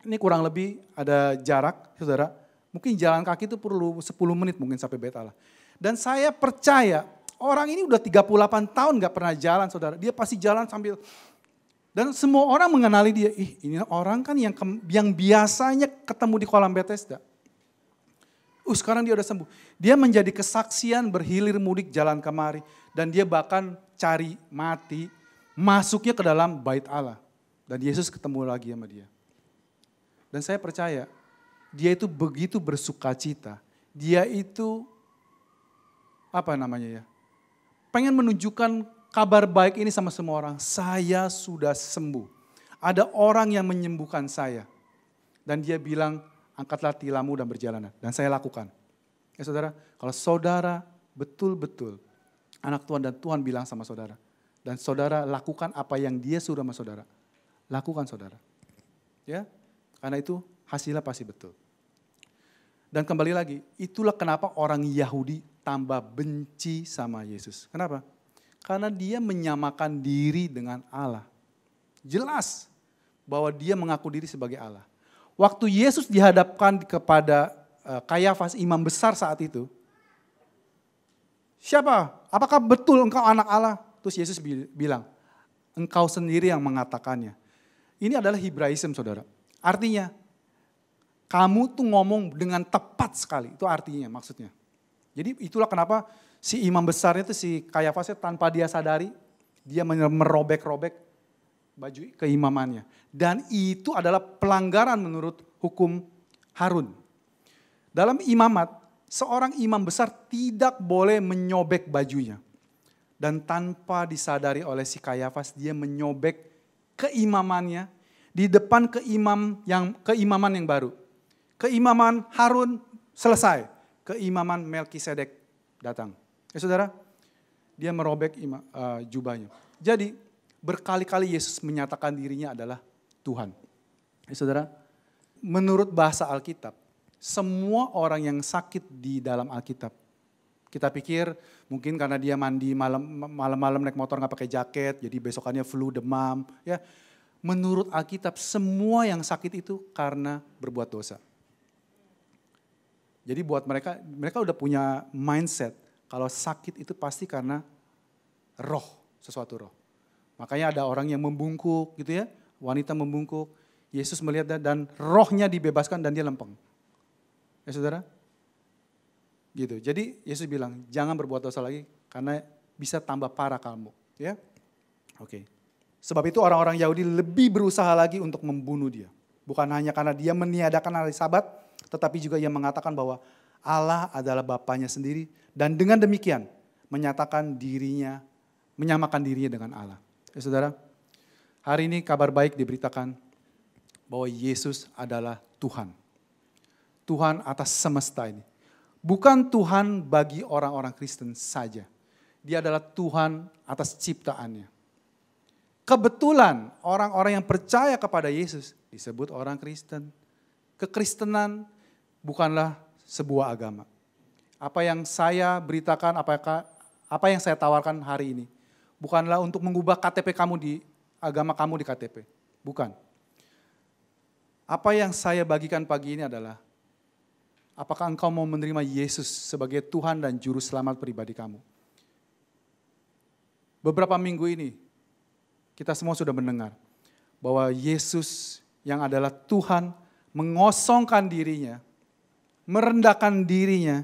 Ini kurang lebih ada jarak, saudara. Mungkin jalan kaki itu perlu 10 menit mungkin sampai bait Allah. Dan saya percaya orang ini udah 38 tahun gak pernah jalan, saudara. Dia pasti jalan sambil, dan semua orang mengenali dia. Ini orang kan yang biasanya ketemu di kolam Bethesda. Sekarang dia udah sembuh. Dia menjadi kesaksian berhilir mudik jalan kemari. Dan dia bahkan cari mati, masuknya ke dalam bait Allah. Dan Yesus ketemu lagi sama dia. Dan saya percaya, dia itu begitu bersuka cita. Dia itu, apa namanya ya, pengen menunjukkan kabar baik ini sama semua orang. Saya sudah sembuh. Ada orang yang menyembuhkan saya. Dan dia bilang, angkatlah tilammu dan berjalanlah. Dan saya lakukan. Ya saudara, kalau saudara betul-betul anak Tuhan dan Tuhan bilang sama saudara. Dan saudara lakukan apa yang dia suruh sama saudara. Lakukan saudara. Ya, karena itu hasilnya pasti betul. Dan kembali lagi, itulah kenapa orang Yahudi tambah benci sama Yesus. Kenapa? Karena dia menyamakan diri dengan Allah. Jelas bahwa dia mengaku diri sebagai Allah. Waktu Yesus dihadapkan kepada Kayafas, imam besar saat itu. Siapa? Apakah betul engkau anak Allah? Terus Yesus bilang, engkau sendiri yang mengatakannya. Ini adalah Hebraism saudara. Artinya, kamu tuh ngomong dengan tepat sekali. Itu artinya maksudnya. Jadi itulah kenapa si imam besarnya itu si Kayafasnya tanpa dia sadari, dia merobek-robek baju keimamannya. Dan itu adalah pelanggaran menurut hukum Harun. Dalam imamat, seorang imam besar tidak boleh menyobek bajunya. Dan tanpa disadari oleh si Kayafas, dia menyobek keimamannya di depan keimaman yang baru. Keimaman Harun selesai, keimaman Melkisedek datang. Ya saudara, dia merobek jubahnya. Jadi berkali-kali Yesus menyatakan dirinya adalah Tuhan. Ya saudara, menurut bahasa Alkitab, semua orang yang sakit di dalam Alkitab, kita pikir mungkin karena dia mandi malam-malam naik motor nggak pakai jaket, jadi besokannya flu, demam. Ya, menurut Alkitab semua yang sakit itu karena berbuat dosa. Jadi buat mereka udah punya mindset kalau sakit itu pasti karena sesuatu roh. Makanya ada orang yang membungkuk gitu ya, wanita membungkuk. Yesus melihat dan rohnya dibebaskan dan dia lempeng. Ya saudara, gitu. Jadi Yesus bilang jangan berbuat dosa lagi karena bisa tambah parah kamu. Ya, oke. Sebab itu orang-orang Yahudi lebih berusaha lagi untuk membunuh dia. Bukan hanya karena dia meniadakan hari Sabat, tetapi juga ia mengatakan bahwa Allah adalah Bapanya sendiri. Dan dengan demikian menyamakan dirinya dengan Allah. Ya saudara, hari ini kabar baik diberitakan bahwa Yesus adalah Tuhan. Tuhan atas semesta ini. Bukan Tuhan bagi orang-orang Kristen saja. Dia adalah Tuhan atas ciptaannya. Kebetulan orang-orang yang percaya kepada Yesus disebut orang Kristen. Kekristenan bukanlah sebuah agama. Apa yang saya beritakan, apa yang saya tawarkan hari ini, bukanlah untuk mengubah KTP kamu di agama kamu di KTP. Bukan. Apa yang saya bagikan pagi ini adalah, apakah engkau mau menerima Yesus sebagai Tuhan dan Juru Selamat pribadi kamu? Beberapa minggu ini, kita semua sudah mendengar bahwa Yesus yang adalah Tuhan mengosongkan dirinya, merendahkan dirinya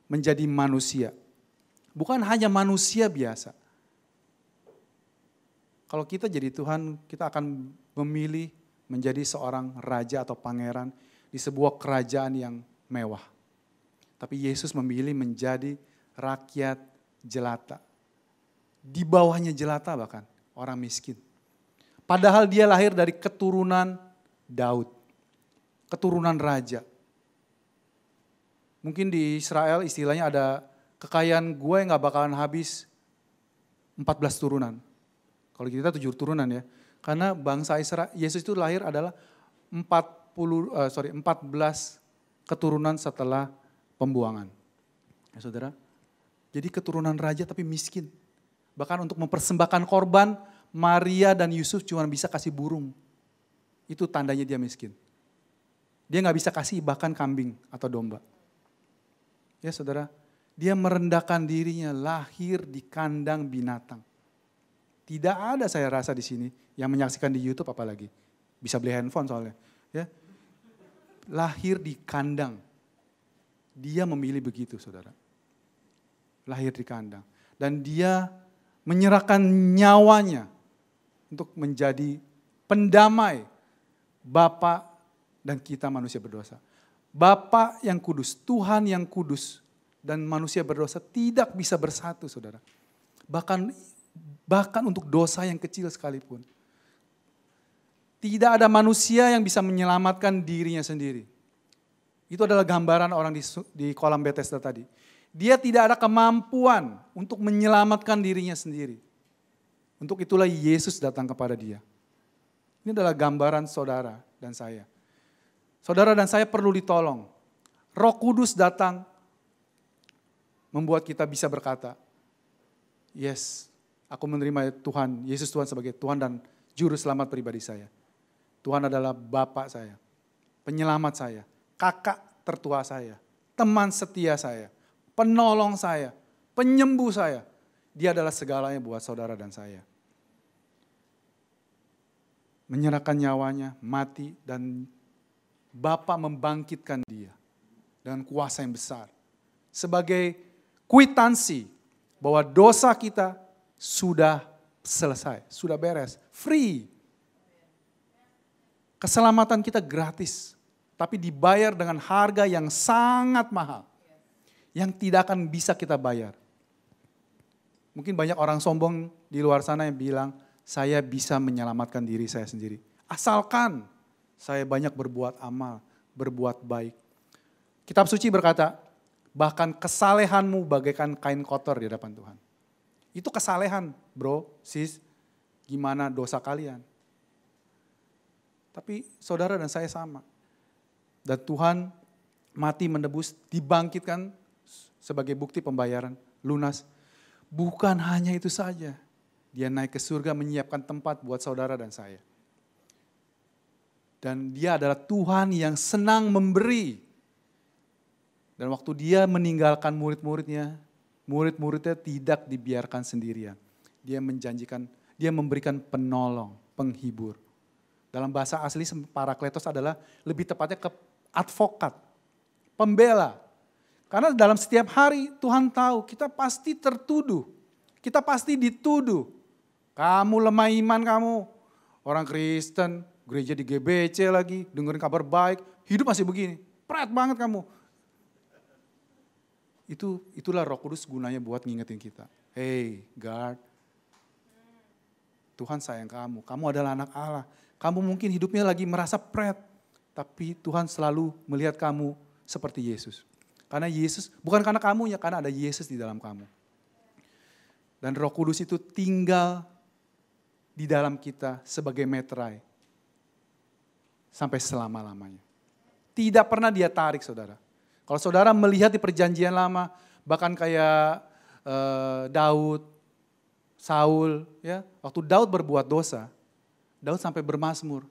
menjadi manusia. Bukan hanya manusia biasa. Kalau kita jadi Tuhan, kita akan memilih menjadi seorang raja atau pangeran di sebuah kerajaan yang mewah. Tapi Yesus memilih menjadi rakyat jelata. Di bawahnya jelata bahkan, orang miskin. Padahal dia lahir dari keturunan Daud, keturunan raja. Mungkin di Israel istilahnya ada kekayaan gue yang gak bakalan habis 14 turunan. Kalau kita 7 turunan ya. Karena bangsa Israel, Yesus itu lahir adalah 14 keturunan setelah pembuangan. Ya saudara, jadi keturunan raja tapi miskin. Bahkan untuk mempersembahkan korban, Maria dan Yusuf cuma bisa kasih burung. Itu tandanya dia miskin. Dia gak bisa kasih bahkan kambing atau domba. Ya saudara, dia merendahkan dirinya lahir di kandang binatang. Tidak ada saya rasa di sini yang menyaksikan di YouTube apalagi. Bisa beli handphone soalnya. Ya. Lahir di kandang. Dia memilih begitu saudara. Lahir di kandang. Dan dia menyerahkan nyawanya untuk menjadi pendamai Bapa dan kita manusia berdosa. Bapa yang kudus, Tuhan yang kudus dan manusia berdosa tidak bisa bersatu saudara. Bahkan untuk dosa yang kecil sekalipun. Tidak ada manusia yang bisa menyelamatkan dirinya sendiri. Itu adalah gambaran orang di kolam Bethesda tadi. Dia tidak ada kemampuan untuk menyelamatkan dirinya sendiri. Untuk itulah Yesus datang kepada dia. Ini adalah gambaran saudara dan saya. Saudara dan saya perlu ditolong. Roh Kudus datang membuat kita bisa berkata, yes, aku menerima Tuhan, Yesus Tuhan sebagai Tuhan dan Juru Selamat pribadi saya. Tuhan adalah Bapak saya, penyelamat saya, kakak tertua saya, teman setia saya, penolong saya, penyembuh saya. Dia adalah segalanya buat saudara dan saya. Menyerahkan nyawanya, mati, dan Bapa membangkitkan dia dengan kuasa yang besar. Sebagai kwitansi bahwa dosa kita sudah selesai, sudah beres, free. Keselamatan kita gratis, tapi dibayar dengan harga yang sangat mahal. Yang tidak akan bisa kita bayar. Mungkin banyak orang sombong di luar sana yang bilang, saya bisa menyelamatkan diri saya sendiri. Asalkan saya banyak berbuat amal, berbuat baik. Kitab suci berkata, bahkan kesalehanmu bagaikan kain kotor di hadapan Tuhan. Itu kesalehan bro, sis, gimana dosa kalian. Tapi saudara dan saya sama. Dan Tuhan mati menebus, dibangkitkan sebagai bukti pembayaran lunas. Bukan hanya itu saja. Dia naik ke surga menyiapkan tempat buat saudara dan saya. Dan dia adalah Tuhan yang senang memberi. Dan waktu dia meninggalkan murid-muridnya tidak dibiarkan sendirian. Dia memberikan penolong, penghibur. Dalam bahasa asli parakletos adalah lebih tepatnya ke advokat, pembela. Karena dalam setiap hari Tuhan tahu kita pasti tertuduh, kita pasti dituduh. Kamu lemah iman kamu, orang Kristen, gereja di GBC lagi, dengerin kabar baik, hidup masih begini, pret banget kamu. Itulah Roh Kudus gunanya buat ngingetin kita. Hey God, Tuhan sayang kamu adalah anak Allah. Kamu mungkin hidupnya lagi merasa pret, tapi Tuhan selalu melihat kamu seperti Yesus. Karena Yesus, bukan karena kamunya, karena ada Yesus di dalam kamu. Dan Roh Kudus itu tinggal di dalam kita sebagai meterai. Sampai selama-lamanya. Tidak pernah dia tarik saudara. Kalau saudara melihat di perjanjian lama, bahkan kayak Daud, Saul, ya, waktu Daud berbuat dosa, Daud sampai bermazmur.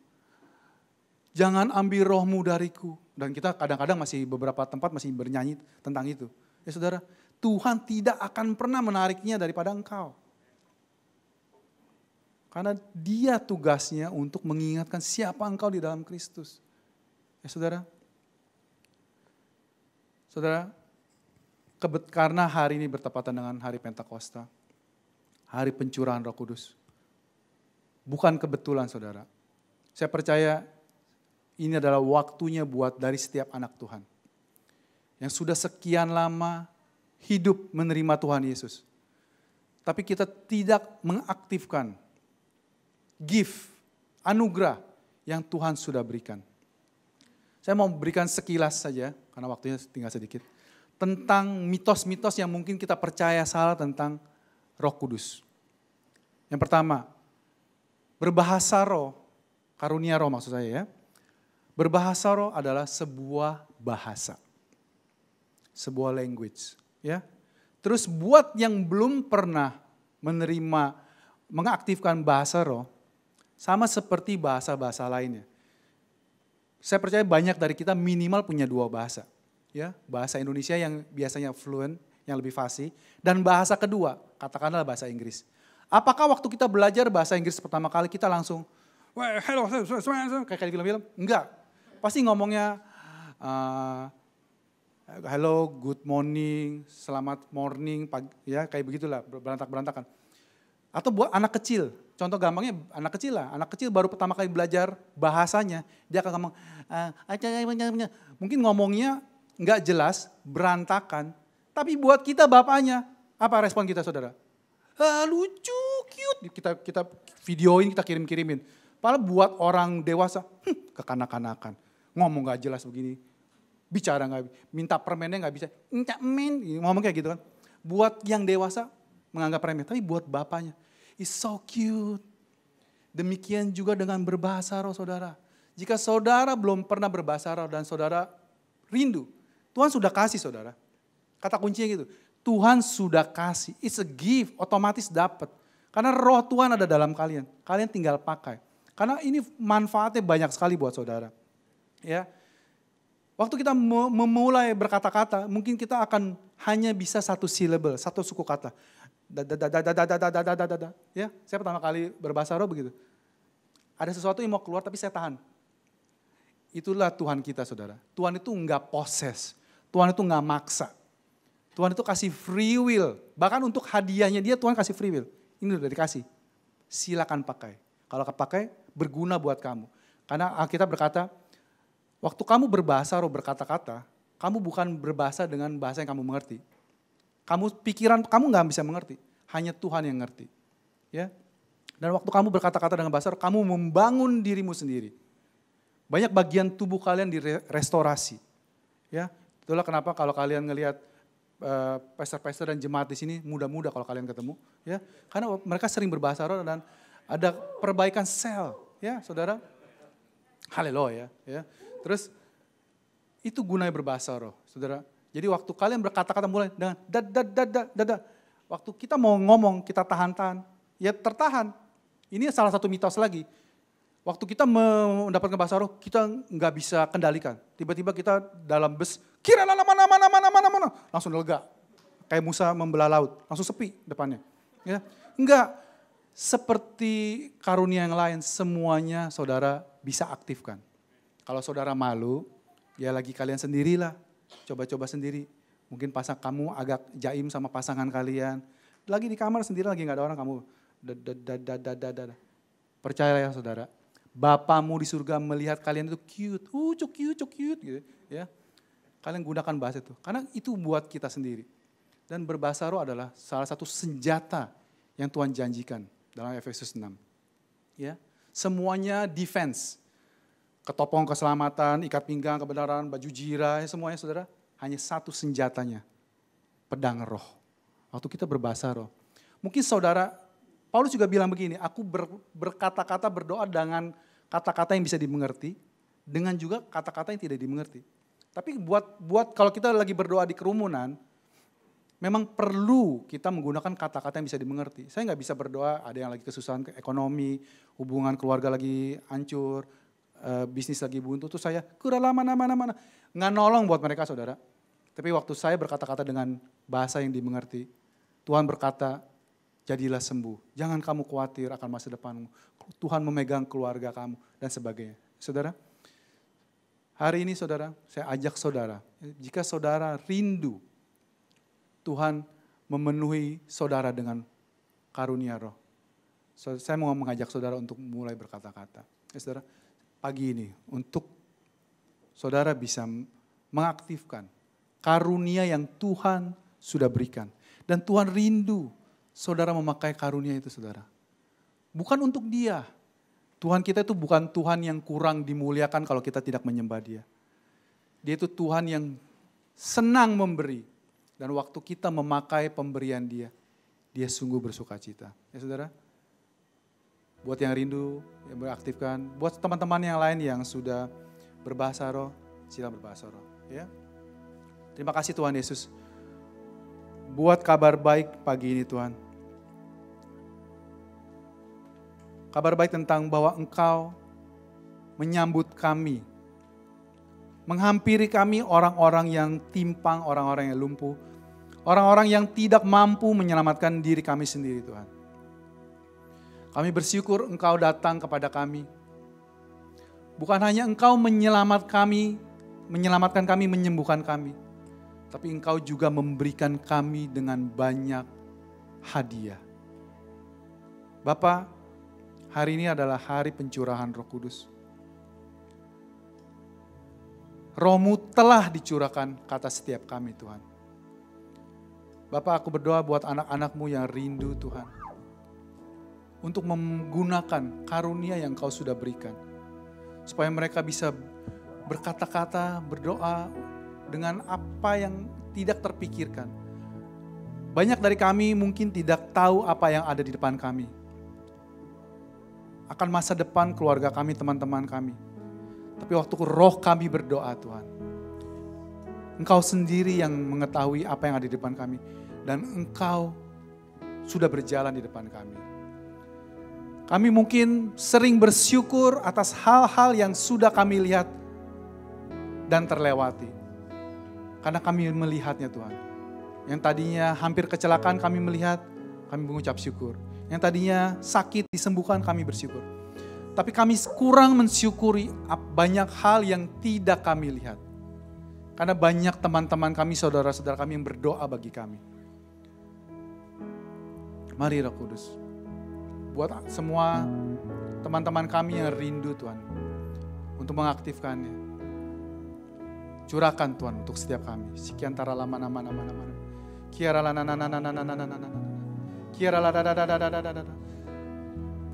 Jangan ambil rohmu dariku. Dan kita kadang-kadang masih beberapa tempat masih bernyanyi tentang itu. Ya saudara, Tuhan tidak akan pernah menariknya daripada engkau. Karena dia tugasnya untuk mengingatkan siapa engkau di dalam Kristus. Ya saudara. Saudara, karena hari ini bertepatan dengan hari Pentakosta, hari pencurahan Roh Kudus. Bukan kebetulan saudara. Saya percaya ini adalah waktunya buat dari setiap anak Tuhan. Yang sudah sekian lama hidup menerima Tuhan Yesus. Tapi kita tidak mengaktifkan gift, anugerah yang Tuhan sudah berikan. Saya mau berikan sekilas saja, karena waktunya tinggal sedikit. Tentang mitos-mitos yang mungkin kita percaya salah tentang Roh Kudus. Yang pertama, berbahasa roh, karunia roh maksud saya ya. Berbahasa roh adalah sebuah bahasa. Sebuah language. Ya. Terus buat yang belum pernah menerima, mengaktifkan bahasa roh, sama seperti bahasa-bahasa lainnya. Saya percaya banyak dari kita minimal punya 2 bahasa. Ya, bahasa Indonesia yang biasanya fluent, yang lebih fasih. Dan bahasa kedua, katakanlah bahasa Inggris. Apakah waktu kita belajar bahasa Inggris pertama kali kita langsung, hello, kayak di film-film? Enggak. Pasti ngomongnya, hello, good morning, selamat morning, ya kayak begitulah, berantak-berantakan. Atau buat anak kecil, contoh gampangnya anak kecil lah. Anak kecil baru pertama kali belajar bahasanya, dia akan ngomong, mungkin ngomongnya nggak jelas, berantakan. Tapi buat kita bapaknya, apa respon kita saudara? Lucu, cute, kita videoin, kita kirim-kirimin. Padahal buat orang dewasa, kekanak-kanakan. Ngomong nggak jelas begini, bicara nggak, minta permennya nggak bisa, ngomong kayak gitu kan. Buat yang dewasa menganggap remeh, tapi buat bapaknya, it's so cute. Demikian juga dengan berbahasa roh saudara. Jika saudara belum pernah berbahasa roh dan saudara rindu, Tuhan sudah kasih saudara. Kata kuncinya gitu, Tuhan sudah kasih, it's a gift, otomatis dapat. Karena roh Tuhan ada dalam kalian, kalian tinggal pakai. Karena ini manfaatnya banyak sekali buat saudara. Ya, waktu kita memulai berkata-kata, mungkin kita akan hanya bisa 1 syllable, 1 suku kata. Ya, saya pertama kali berbahasa roh begitu. Ada sesuatu yang mau keluar tapi saya tahan. Itulah Tuhan kita saudara. Tuhan itu enggak poses. Tuhan itu enggak maksa. Tuhan itu kasih free will. Bahkan untuk hadiahnya dia Tuhan kasih free will. Ini udah dikasih. Silakan pakai. Kalau pakai berguna buat kamu. Karena Alkitab berkata, waktu kamu berbahasa roh berkata-kata, kamu bukan berbahasa dengan bahasa yang kamu mengerti. Pikiran kamu nggak bisa mengerti, hanya Tuhan yang ngerti. Ya. Dan waktu kamu berkata-kata dengan bahasa roh, kamu membangun dirimu sendiri. Banyak bagian tubuh kalian direstorasi. Ya, itulah kenapa kalau kalian ngelihat pastor-pastor dan jemaat di sini muda-muda kalau kalian ketemu, ya, karena mereka sering berbahasa roh dan ada perbaikan sel, ya, saudara. Haleluya, ya. Terus itu gunanya berbahasa roh, saudara. Jadi waktu kalian berkata-kata mulai dengan dada. Waktu kita mau ngomong, kita tahan-tahan. Ya tertahan. Ini salah satu mitos lagi. Waktu kita mendapatkan bahasa roh, kita nggak bisa kendalikan. Tiba-tiba kita dalam bus, kira mana. Langsung lega. Kayak Musa membelah laut. Langsung sepi depannya. Ya, enggak. Seperti karunia yang lain, semuanya saudara bisa aktifkan. Kalau saudara malu, ya lagi kalian sendirilah. Coba-coba sendiri. Mungkin kamu agak jaim sama pasangan kalian. Lagi di kamar sendiri, lagi gak ada orang, kamu percayalah ya saudara. Bapamu di surga melihat kalian itu cute. Cute gitu ya. Kalian gunakan bahasa itu. Karena itu buat kita sendiri. Dan berbahasa roh adalah salah satu senjata yang Tuhan janjikan dalam Efesus 6. Ya. Semuanya defense. Ketopong keselamatan, ikat pinggang kebenaran, baju jira, semuanya saudara. Hanya satu senjatanya, pedang roh. Waktu kita berbahasa roh. Mungkin saudara, Paulus juga bilang begini, aku berkata-kata berdoa dengan kata-kata yang bisa dimengerti, dengan juga kata-kata yang tidak dimengerti. Tapi buat kalau kita lagi berdoa di kerumunan, memang perlu kita menggunakan kata-kata yang bisa dimengerti. Saya nggak bisa berdoa, ada yang lagi kesusahan ekonomi, hubungan keluarga lagi hancur, bisnis lagi buntu, tuh saya kurala mana. Nggak nolong buat mereka saudara. Tapi waktu saya berkata-kata dengan bahasa yang dimengerti, Tuhan berkata, jadilah sembuh. Jangan kamu khawatir akan masa depanmu. Tuhan memegang keluarga kamu dan sebagainya. Saudara, Hari ini saudara, saya ajak saudara, jika saudara rindu Tuhan memenuhi saudara dengan karunia roh. Saya mau mengajak saudara untuk mulai berkata-kata. Saudara, pagi ini untuk saudara bisa mengaktifkan karunia yang Tuhan sudah berikan. Dan Tuhan rindu saudara memakai karunia itu saudara. Bukan untuk dia. Tuhan kita itu bukan Tuhan yang kurang dimuliakan kalau kita tidak menyembah dia. Dia itu Tuhan yang senang memberi. Dan waktu kita memakai pemberian dia, dia sungguh bersuka cita. Ya saudara, buat yang rindu, yang beraktifkan. Buat teman-teman yang lain yang sudah berbahasa roh, silakan berbahasa roh. Ya. Terima kasih Tuhan Yesus. Buat kabar baik pagi ini Tuhan. Kabar baik tentang bahwa Engkau menyambut kami. Menghampiri kami orang-orang yang timpang, orang-orang yang lumpuh. Orang-orang yang tidak mampu menyelamatkan diri kami sendiri Tuhan. Kami bersyukur Engkau datang kepada kami. Bukan hanya Engkau menyelamatkan kami, menyembuhkan kami. Tapi Engkau juga memberikan kami dengan banyak hadiah. Bapa, hari ini adalah hari pencurahan Roh Kudus. Roh-Mu telah dicurahkan ke atas setiap kami Tuhan. Bapak, aku berdoa buat anak-anak-Mu yang rindu Tuhan. Untuk menggunakan karunia yang Kau sudah berikan. Supaya mereka bisa berkata-kata, berdoa dengan apa yang tidak terpikirkan. Banyak dari kami mungkin tidak tahu apa yang ada di depan kami. Akan masa depan keluarga kami, teman-teman kami. Tapi waktu roh kami berdoa Tuhan. Engkau sendiri yang mengetahui apa yang ada di depan kami. Dan Engkau sudah berjalan di depan kami. Kami mungkin sering bersyukur atas hal-hal yang sudah kami lihat dan terlewati. Karena kami melihatnya Tuhan. Yang tadinya hampir kecelakaan kami melihat, kami mengucap syukur. Yang tadinya sakit disembuhkan kami bersyukur. Tapi kami kurang mensyukuri banyak hal yang tidak kami lihat. Karena banyak teman-teman kami, saudara-saudara kami yang berdoa bagi kami. Mari Roh Kudus. Buat semua teman-teman kami yang rindu Tuhan. Untuk mengaktifkannya. Curahkan Tuhan untuk setiap kami. Sekian tara lama nama. Kiara lana. Kiara lada.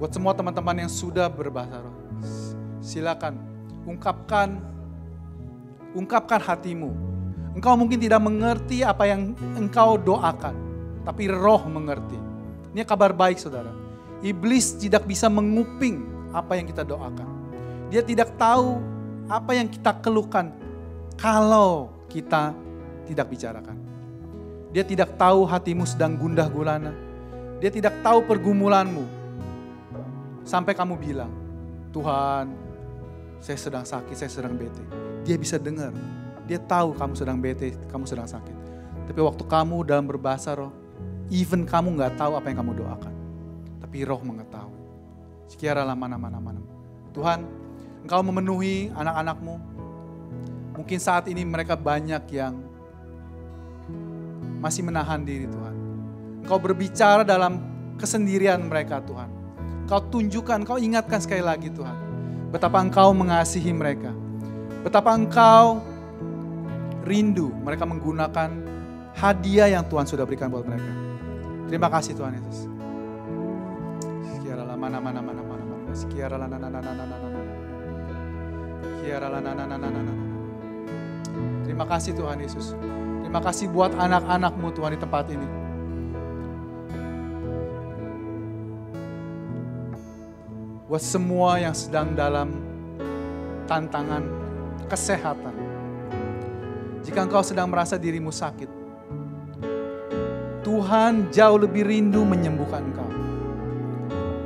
Buat semua teman-teman yang sudah berbahasa roh. Silakan ungkapkan hatimu. Engkau mungkin tidak mengerti apa yang engkau doakan, tapi roh mengerti. Ini kabar baik saudara. Iblis tidak bisa menguping apa yang kita doakan. Dia tidak tahu apa yang kita keluhkan kalau kita tidak bicarakan. Dia tidak tahu hatimu sedang gundah gulana. Dia tidak tahu pergumulanmu. Sampai kamu bilang, Tuhan, saya sedang sakit, saya sedang bete. Dia bisa dengar. Dia tahu kamu sedang bete, kamu sedang sakit. Tapi waktu kamu dalam berbahasa roh, even kamu gak tahu apa yang kamu doakan. Tapi roh mengetahui. Sekiaralah mana. Tuhan, Engkau memenuhi anak-anakmu. Mungkin saat ini mereka banyak yang masih menahan diri Tuhan. Engkau berbicara dalam kesendirian mereka Tuhan. Engkau tunjukkan, Engkau ingatkan sekali lagi Tuhan. Betapa Engkau mengasihi mereka. Betapa Engkau rindu mereka menggunakan hadiah yang Tuhan sudah berikan buat mereka. Terima kasih Tuhan Yesus. Sekiaralah mana. Sekiaralah Terima kasih Tuhan Yesus. Terima kasih buat anak-anak-Mu Tuhan di tempat ini. Buat semua yang sedang dalam tantangan kesehatan. Jika engkau sedang merasa dirimu sakit, Tuhan jauh lebih rindu menyembuhkan engkau.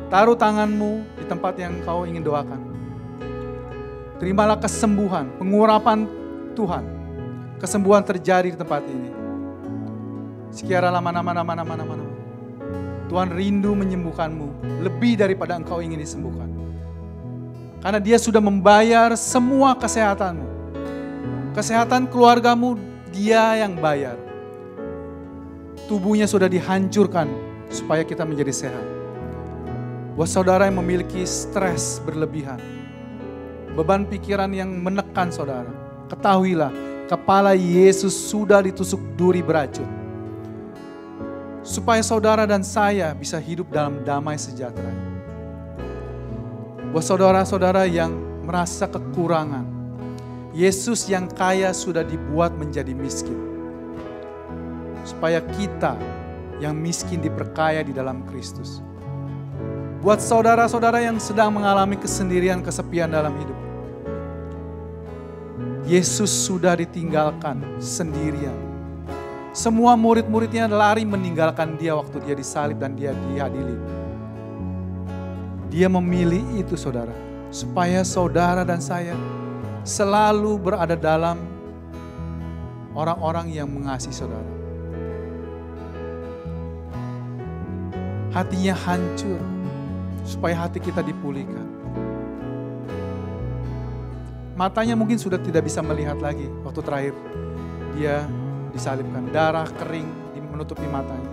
Taruh tanganmu di tempat yang engkau ingin doakan. Terimalah kesembuhan, pengurapan Tuhan. Kesembuhan terjadi di tempat ini. Sekiaralah mana. Tuhan rindu menyembuhkanmu lebih daripada engkau ingin disembuhkan. Karena Dia sudah membayar semua kesehatanmu. Kesehatan keluargamu Dia yang bayar. Tubuhnya sudah dihancurkan supaya kita menjadi sehat. Buat saudara yang memiliki stres berlebihan, beban pikiran yang menekan saudara, ketahuilah kepala Yesus sudah ditusuk duri beracun. Supaya saudara dan saya bisa hidup dalam damai sejahtera. Buat saudara-saudara yang merasa kekurangan, Yesus yang kaya sudah dibuat menjadi miskin. Supaya kita yang miskin diperkaya di dalam Kristus. Buat saudara-saudara yang sedang mengalami kesendirian, kesepian dalam hidup, Yesus sudah ditinggalkan sendirian. Semua murid-muridnya lari meninggalkan Dia waktu Dia disalib dan Dia diadili. Dia memilih itu saudara, supaya saudara dan saya selalu berada dalam orang-orang yang mengasihi saudara. Hatinya hancur, supaya hati kita dipulihkan. Matanya mungkin sudah tidak bisa melihat lagi waktu terakhir Dia disalibkan. Darah kering menutupi matanya.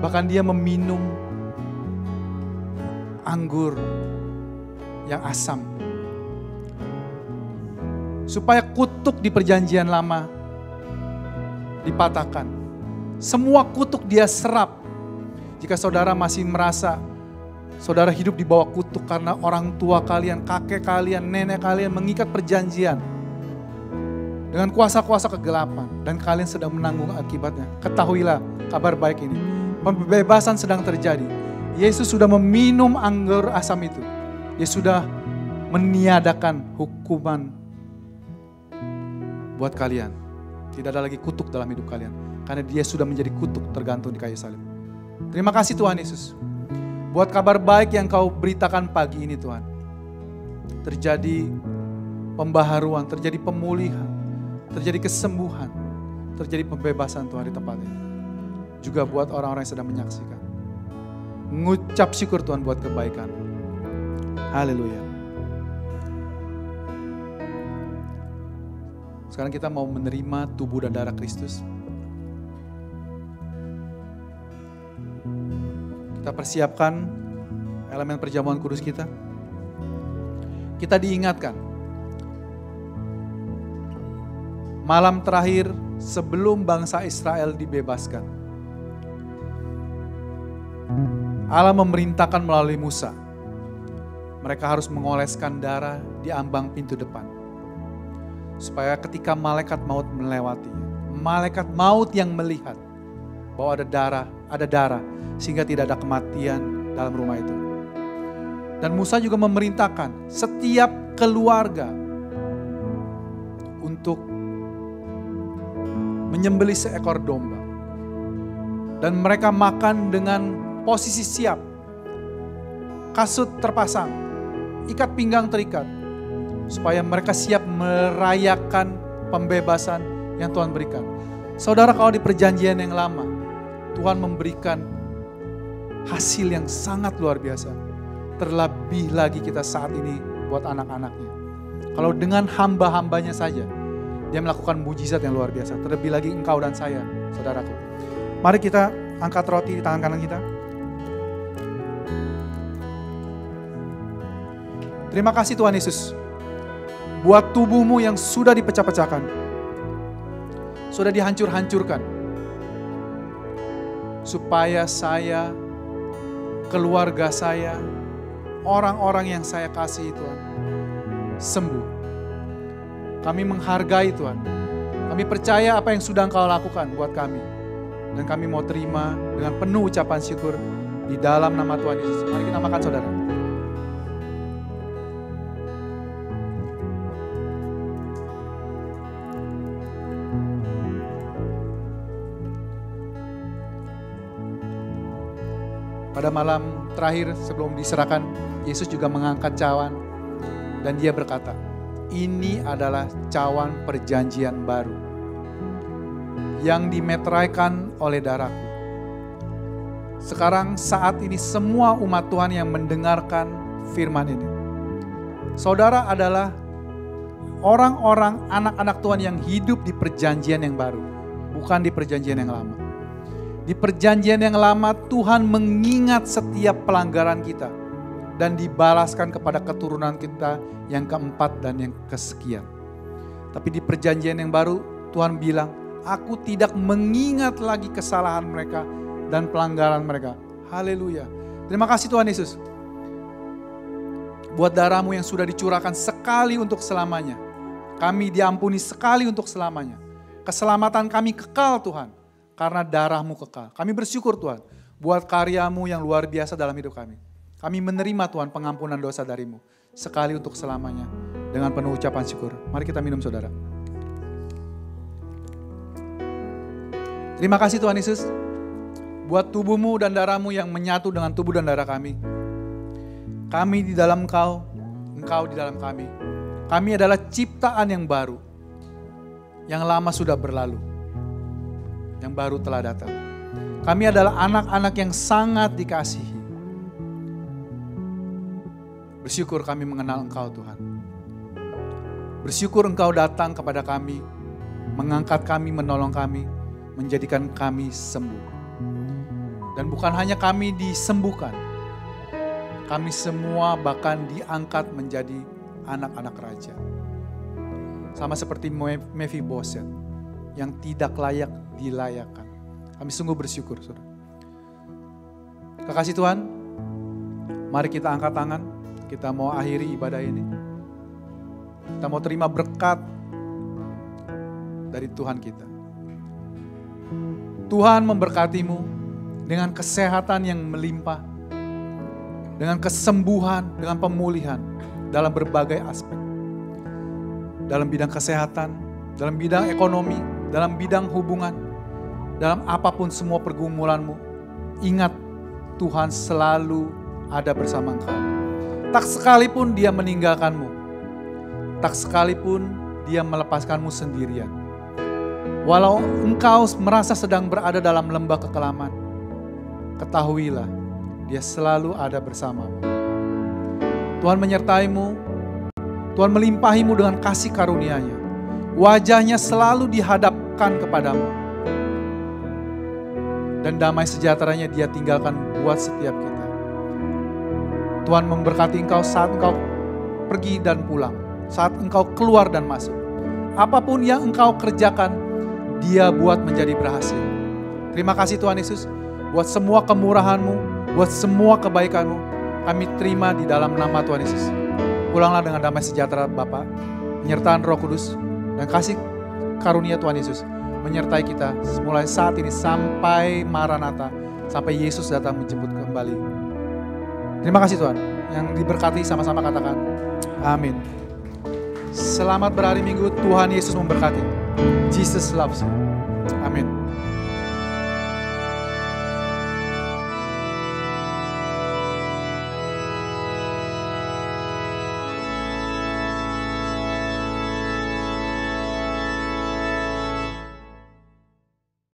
Bahkan Dia meminum anggur yang asam. Supaya kutuk di perjanjian lama dipatahkan. Semua kutuk Dia serap. Jika saudara masih merasa saudara hidup di bawah kutuk karena orang tua kalian, kakek kalian, nenek kalian mengikat perjanjian dengan kuasa-kuasa kegelapan dan kalian sedang menanggung akibatnya, ketahuilah kabar baik ini. Pembebasan sedang terjadi. Yesus sudah meminum anggur asam itu. Dia sudah meniadakan hukuman buat kalian. Tidak ada lagi kutuk dalam hidup kalian. Karena Dia sudah menjadi kutuk tergantung di kayu salib. Terima kasih Tuhan Yesus. Buat kabar baik yang Kau beritakan pagi ini Tuhan. Terjadi pembaharuan, terjadi pemulihan, terjadi kesembuhan, terjadi pembebasan Tuhan di tempat ini. Juga buat orang-orang yang sedang menyaksikan. Mengucap syukur Tuhan buat kebaikan. Haleluya. Sekarang kita mau menerima tubuh dan darah Kristus. Kita persiapkan elemen perjamuan kudus kita. Kita diingatkan. Malam terakhir sebelum bangsa Israel dibebaskan. Allah memerintahkan melalui Musa. Mereka harus mengoleskan darah di ambang pintu depan. Supaya ketika malaikat maut melewatinya. Malaikat maut yang melihat bahwa ada darah. Sehingga tidak ada kematian dalam rumah itu. Dan Musa juga memerintahkan setiap keluarga untuk menyembelih seekor domba. Dan mereka makan dengan posisi siap. Kasut terpasang, ikat pinggang terikat. Supaya mereka siap merayakan pembebasan yang Tuhan berikan. Saudara, kalau di perjanjian yang lama, Tuhan memberikan hasil yang sangat luar biasa. Terlebih lagi kita saat ini buat anak-anaknya. Kalau dengan hamba-hambanya saja, Dia melakukan mujizat yang luar biasa. Terlebih lagi engkau dan saya, saudaraku. Mari kita angkat roti di tangan kanan kita. Terima kasih Tuhan Yesus. Buat tubuhmu yang sudah dipecah-pecahkan. Sudah dihancur-hancurkan. Supaya saya, keluarga saya, orang-orang yang saya kasihi Tuhan, sembuh. Kami menghargai Tuhan. Kami percaya apa yang sudah Engkau lakukan buat kami. Dan kami mau terima dengan penuh ucapan syukur di dalam nama Tuhan Yesus. Mari kita makan saudara. Pada malam terakhir sebelum diserahkan, Yesus juga mengangkat cawan dan Dia berkata, ini adalah cawan perjanjian baru yang dimeteraikan oleh darahku. Sekarang saat ini semua umat Tuhan yang mendengarkan firman ini, saudara adalah orang-orang anak-anak Tuhan yang hidup di perjanjian yang baru, bukan di perjanjian yang lama. Di perjanjian yang lama Tuhan mengingat setiap pelanggaran kita dan dibalaskan kepada keturunan kita yang keempat dan yang kesekian. Tapi di perjanjian yang baru Tuhan bilang, aku tidak mengingat lagi kesalahan mereka dan pelanggaran mereka. Haleluya. Terima kasih Tuhan Yesus. Buat darah-Mu yang sudah dicurahkan sekali untuk selamanya. Kami diampuni sekali untuk selamanya. Keselamatan kami kekal Tuhan. Karena darah-Mu kekal. Kami bersyukur Tuhan. Buat karya-Mu yang luar biasa dalam hidup kami. Kami menerima Tuhan pengampunan dosa dari-Mu. Sekali untuk selamanya. Dengan penuh ucapan syukur. Mari kita minum saudara. Terima kasih Tuhan Yesus. Buat tubuh-Mu dan darah-Mu yang menyatu dengan tubuh dan darah kami. Kami di dalam Engkau, Engkau di dalam kami. Kami adalah ciptaan yang baru. Yang lama sudah berlalu. Yang baru telah datang. Kami adalah anak-anak yang sangat dikasihi. Bersyukur kami mengenal Engkau Tuhan. Bersyukur Engkau datang kepada kami, mengangkat kami, menolong kami, menjadikan kami sembuh. Dan bukan hanya kami disembuhkan, kami semua bahkan diangkat menjadi anak-anak raja. Sama seperti Mephiboset yang tidak layak dilayakkan. Kami sungguh bersyukur, saudara. Kekasih Tuhan, mari kita angkat tangan. Kita mau akhiri ibadah ini. Kita mau terima berkat dari Tuhan kita. Tuhan memberkatimu dengan kesehatan yang melimpah, dengan kesembuhan, dengan pemulihan dalam berbagai aspek. Dalam bidang kesehatan, dalam bidang ekonomi, dalam bidang hubungan, dalam apapun semua pergumulanmu, ingat Tuhan selalu ada bersama engkau. Tak sekalipun Dia meninggalkanmu, tak sekalipun Dia melepaskanmu sendirian. Walau engkau merasa sedang berada dalam lembah kekelaman, ketahuilah Dia selalu ada bersamamu. Tuhan menyertaimu, Tuhan melimpahimu dengan kasih karunia-Nya. Wajahnya selalu dihadapkan kepadamu. Dan damai sejahteranya Dia tinggalkan buat setiap kita. Tuhan memberkati engkau saat engkau pergi dan pulang. Saat engkau keluar dan masuk. Apapun yang engkau kerjakan, Dia buat menjadi berhasil. Terima kasih Tuhan Yesus. Buat semua kemurahan-Mu, buat semua kebaikan-Mu, kami terima di dalam nama Tuhan Yesus. Pulanglah dengan damai sejahtera Bapa, penyertaan Roh Kudus, dan kasih karunia Tuhan Yesus menyertai kita mulai saat ini sampai Maranatha, sampai Yesus datang menjemput kembali. Terima kasih Tuhan. Yang diberkati sama-sama katakan amin. Selamat berhari Minggu, Tuhan Yesus memberkati. Jesus loves you. Amin.